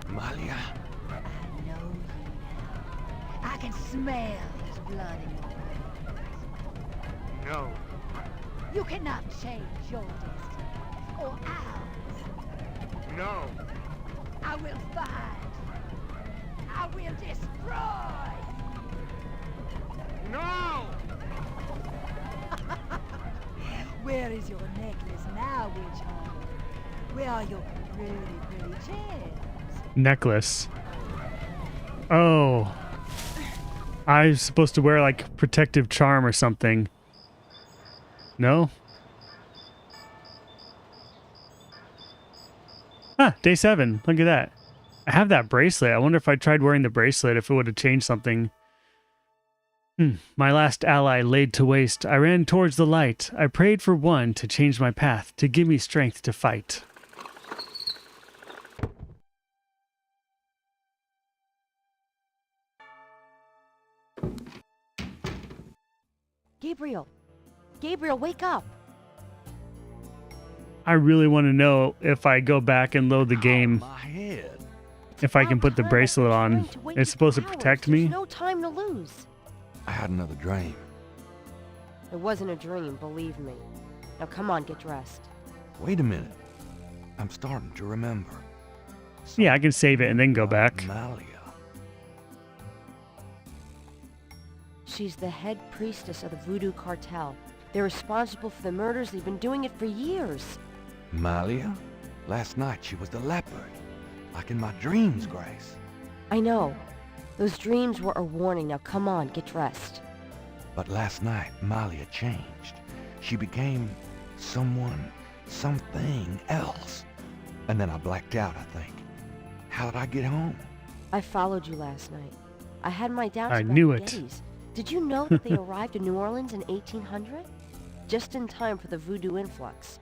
Malia, I know you now. I can smell his blood in your veins. no. You cannot change your destiny, or ours. No. I will find. I will destroy. No! Where is your necklace now, witch hunter? Where are your pretty gems? Necklace. Oh. I was supposed to wear like protective charm or something. No? Ah, day 7. Look at that. I have that bracelet. I wonder if I tried wearing the bracelet if it would have changed something. My last ally laid to waste. I ran towards the light. I prayed for one to change my path, to give me strength to fight. Gabriel! Gabriel, wake up! I really want to know if I go back and load the game, My head. if I can put the Hermit, bracelet we're on. trying to wake It's the supposed to powers. protect There's me. no time to lose. I had another dream. It wasn't a dream, believe me. Now come on, get dressed. Wait a minute. I'm starting to remember. Yeah, I can save it and then go back. Malia. She's the head priestess of the Voodoo Cartel. They're responsible for the murders. They've been doing it for years. Malia? Last night she was the leopard. Like in my dreams, Grace. I know. Those dreams were a warning. Now come on, get dressed. But last night, Malia changed. She became someone, something else. And then I blacked out, I think. How did I get home? I followed you last night. I had my doubts I about knew the it. Gettys. Did you know that they arrived in New Orleans in 1800? Just in time for the voodoo influx.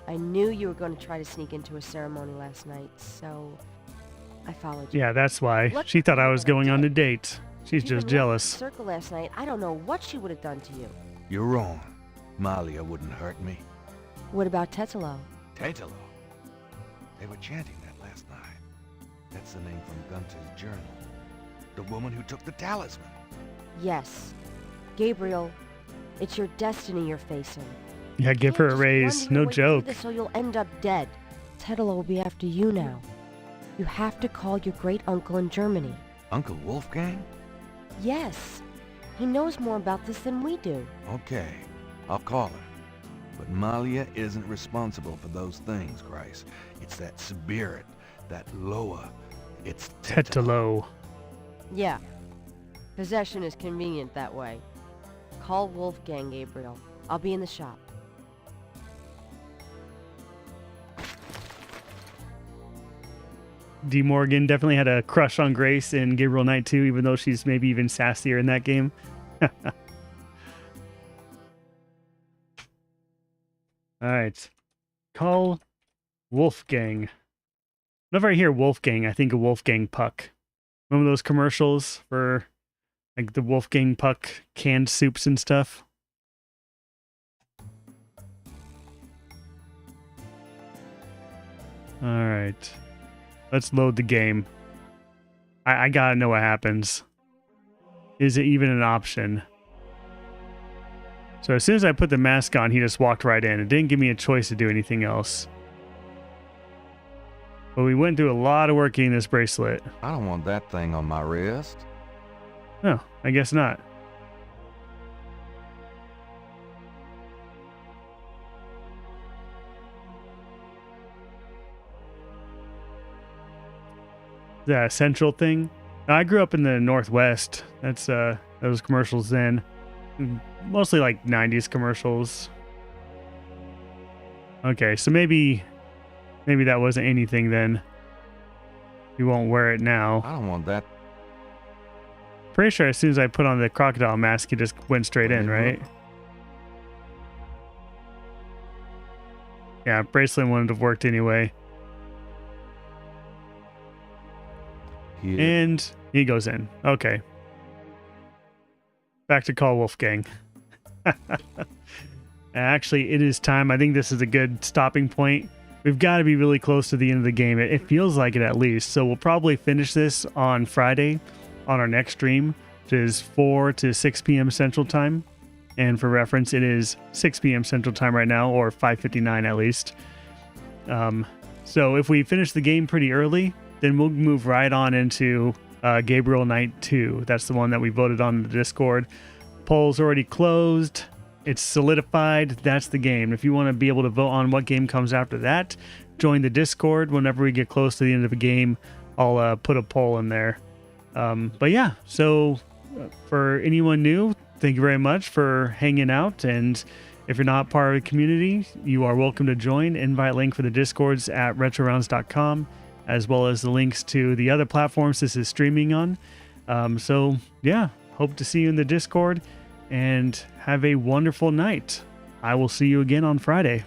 I knew you were going to try to sneak into a ceremony last night, so I followed you. Yeah, that's why. Lucky She thought for I you was that I going on a did. date. She's If you'd just been left in jealous. the circle last night, I don't know what she would have done to you. You're wrong. Malia wouldn't hurt me. What about Tetelo? Tetelo. They were chanting that last night. That's the name from Gunter's journal. The woman who took the talisman. Yes. Gabriel, it's your destiny you're facing. Yeah, give her a Can't just raise. blunder your No way through joke. this or you'll end up dead. Tetelo will be after you now. You have to call your great uncle in Germany. Uncle Wolfgang? Yes. He knows more about this than we do. Okay, I'll call him. But Malia isn't responsible for those things, Grace. It's that spirit, that Loa. It's Tetelo. Yeah. Possession is convenient that way. Call Wolfgang, Gabriel. I'll be in the shop. D. Morgan definitely had a crush on Grace in Gabriel Knight 2, even though she's maybe even sassier in that game. Alright. Call Wolfgang. Whenever I hear Wolfgang, I think of Wolfgang Puck. Remember those commercials for Like the Wolfgang Puck canned soups and stuff. Alright. Let's load the game. I gotta know what happens. Is it even an option? So as soon as I put the mask on, he just walked right in. It didn't give me a choice to do anything else. But we went through a lot of work getting this bracelet. I don't want that thing on my wrist. No, I guess not. Is that a central thing? I grew up in the Northwest. That's those commercials then. Mostly like 90s commercials. Okay, so maybe that wasn't anything then. You won't wear it now. I don't want that. Pretty sure as soon as I put on the crocodile mask, he just went straight in, right? Yeah, bracelet wouldn't have worked anyway. Here. And he goes in. Okay. Back to call Wolfgang. Actually, it is time. I think this is a good stopping point. We've got to be really close to the end of the game. It feels like it at least. So we'll probably finish this on Friday on our next stream, which is 4 to 6 p.m. Central Time. And for reference, it is 6 p.m. Central Time right now, or 5:59 at least. So if we finish the game pretty early, then we'll move right on into Gabriel Night 2. That's the one that we voted on in the Discord. Poll's already closed. It's solidified. That's the game. If you want to be able to vote on what game comes after that, join the Discord. Whenever we get close to the end of a game, I'll put a poll in there. But yeah, so for anyone new, thank you very much for hanging out. And if you're not part of the community, you are welcome to join. Invite link for the Discords at retrorounds.com, as well as the links to the other platforms this is streaming on. So yeah, hope to see you in the Discord and have a wonderful night. I will see you again on Friday.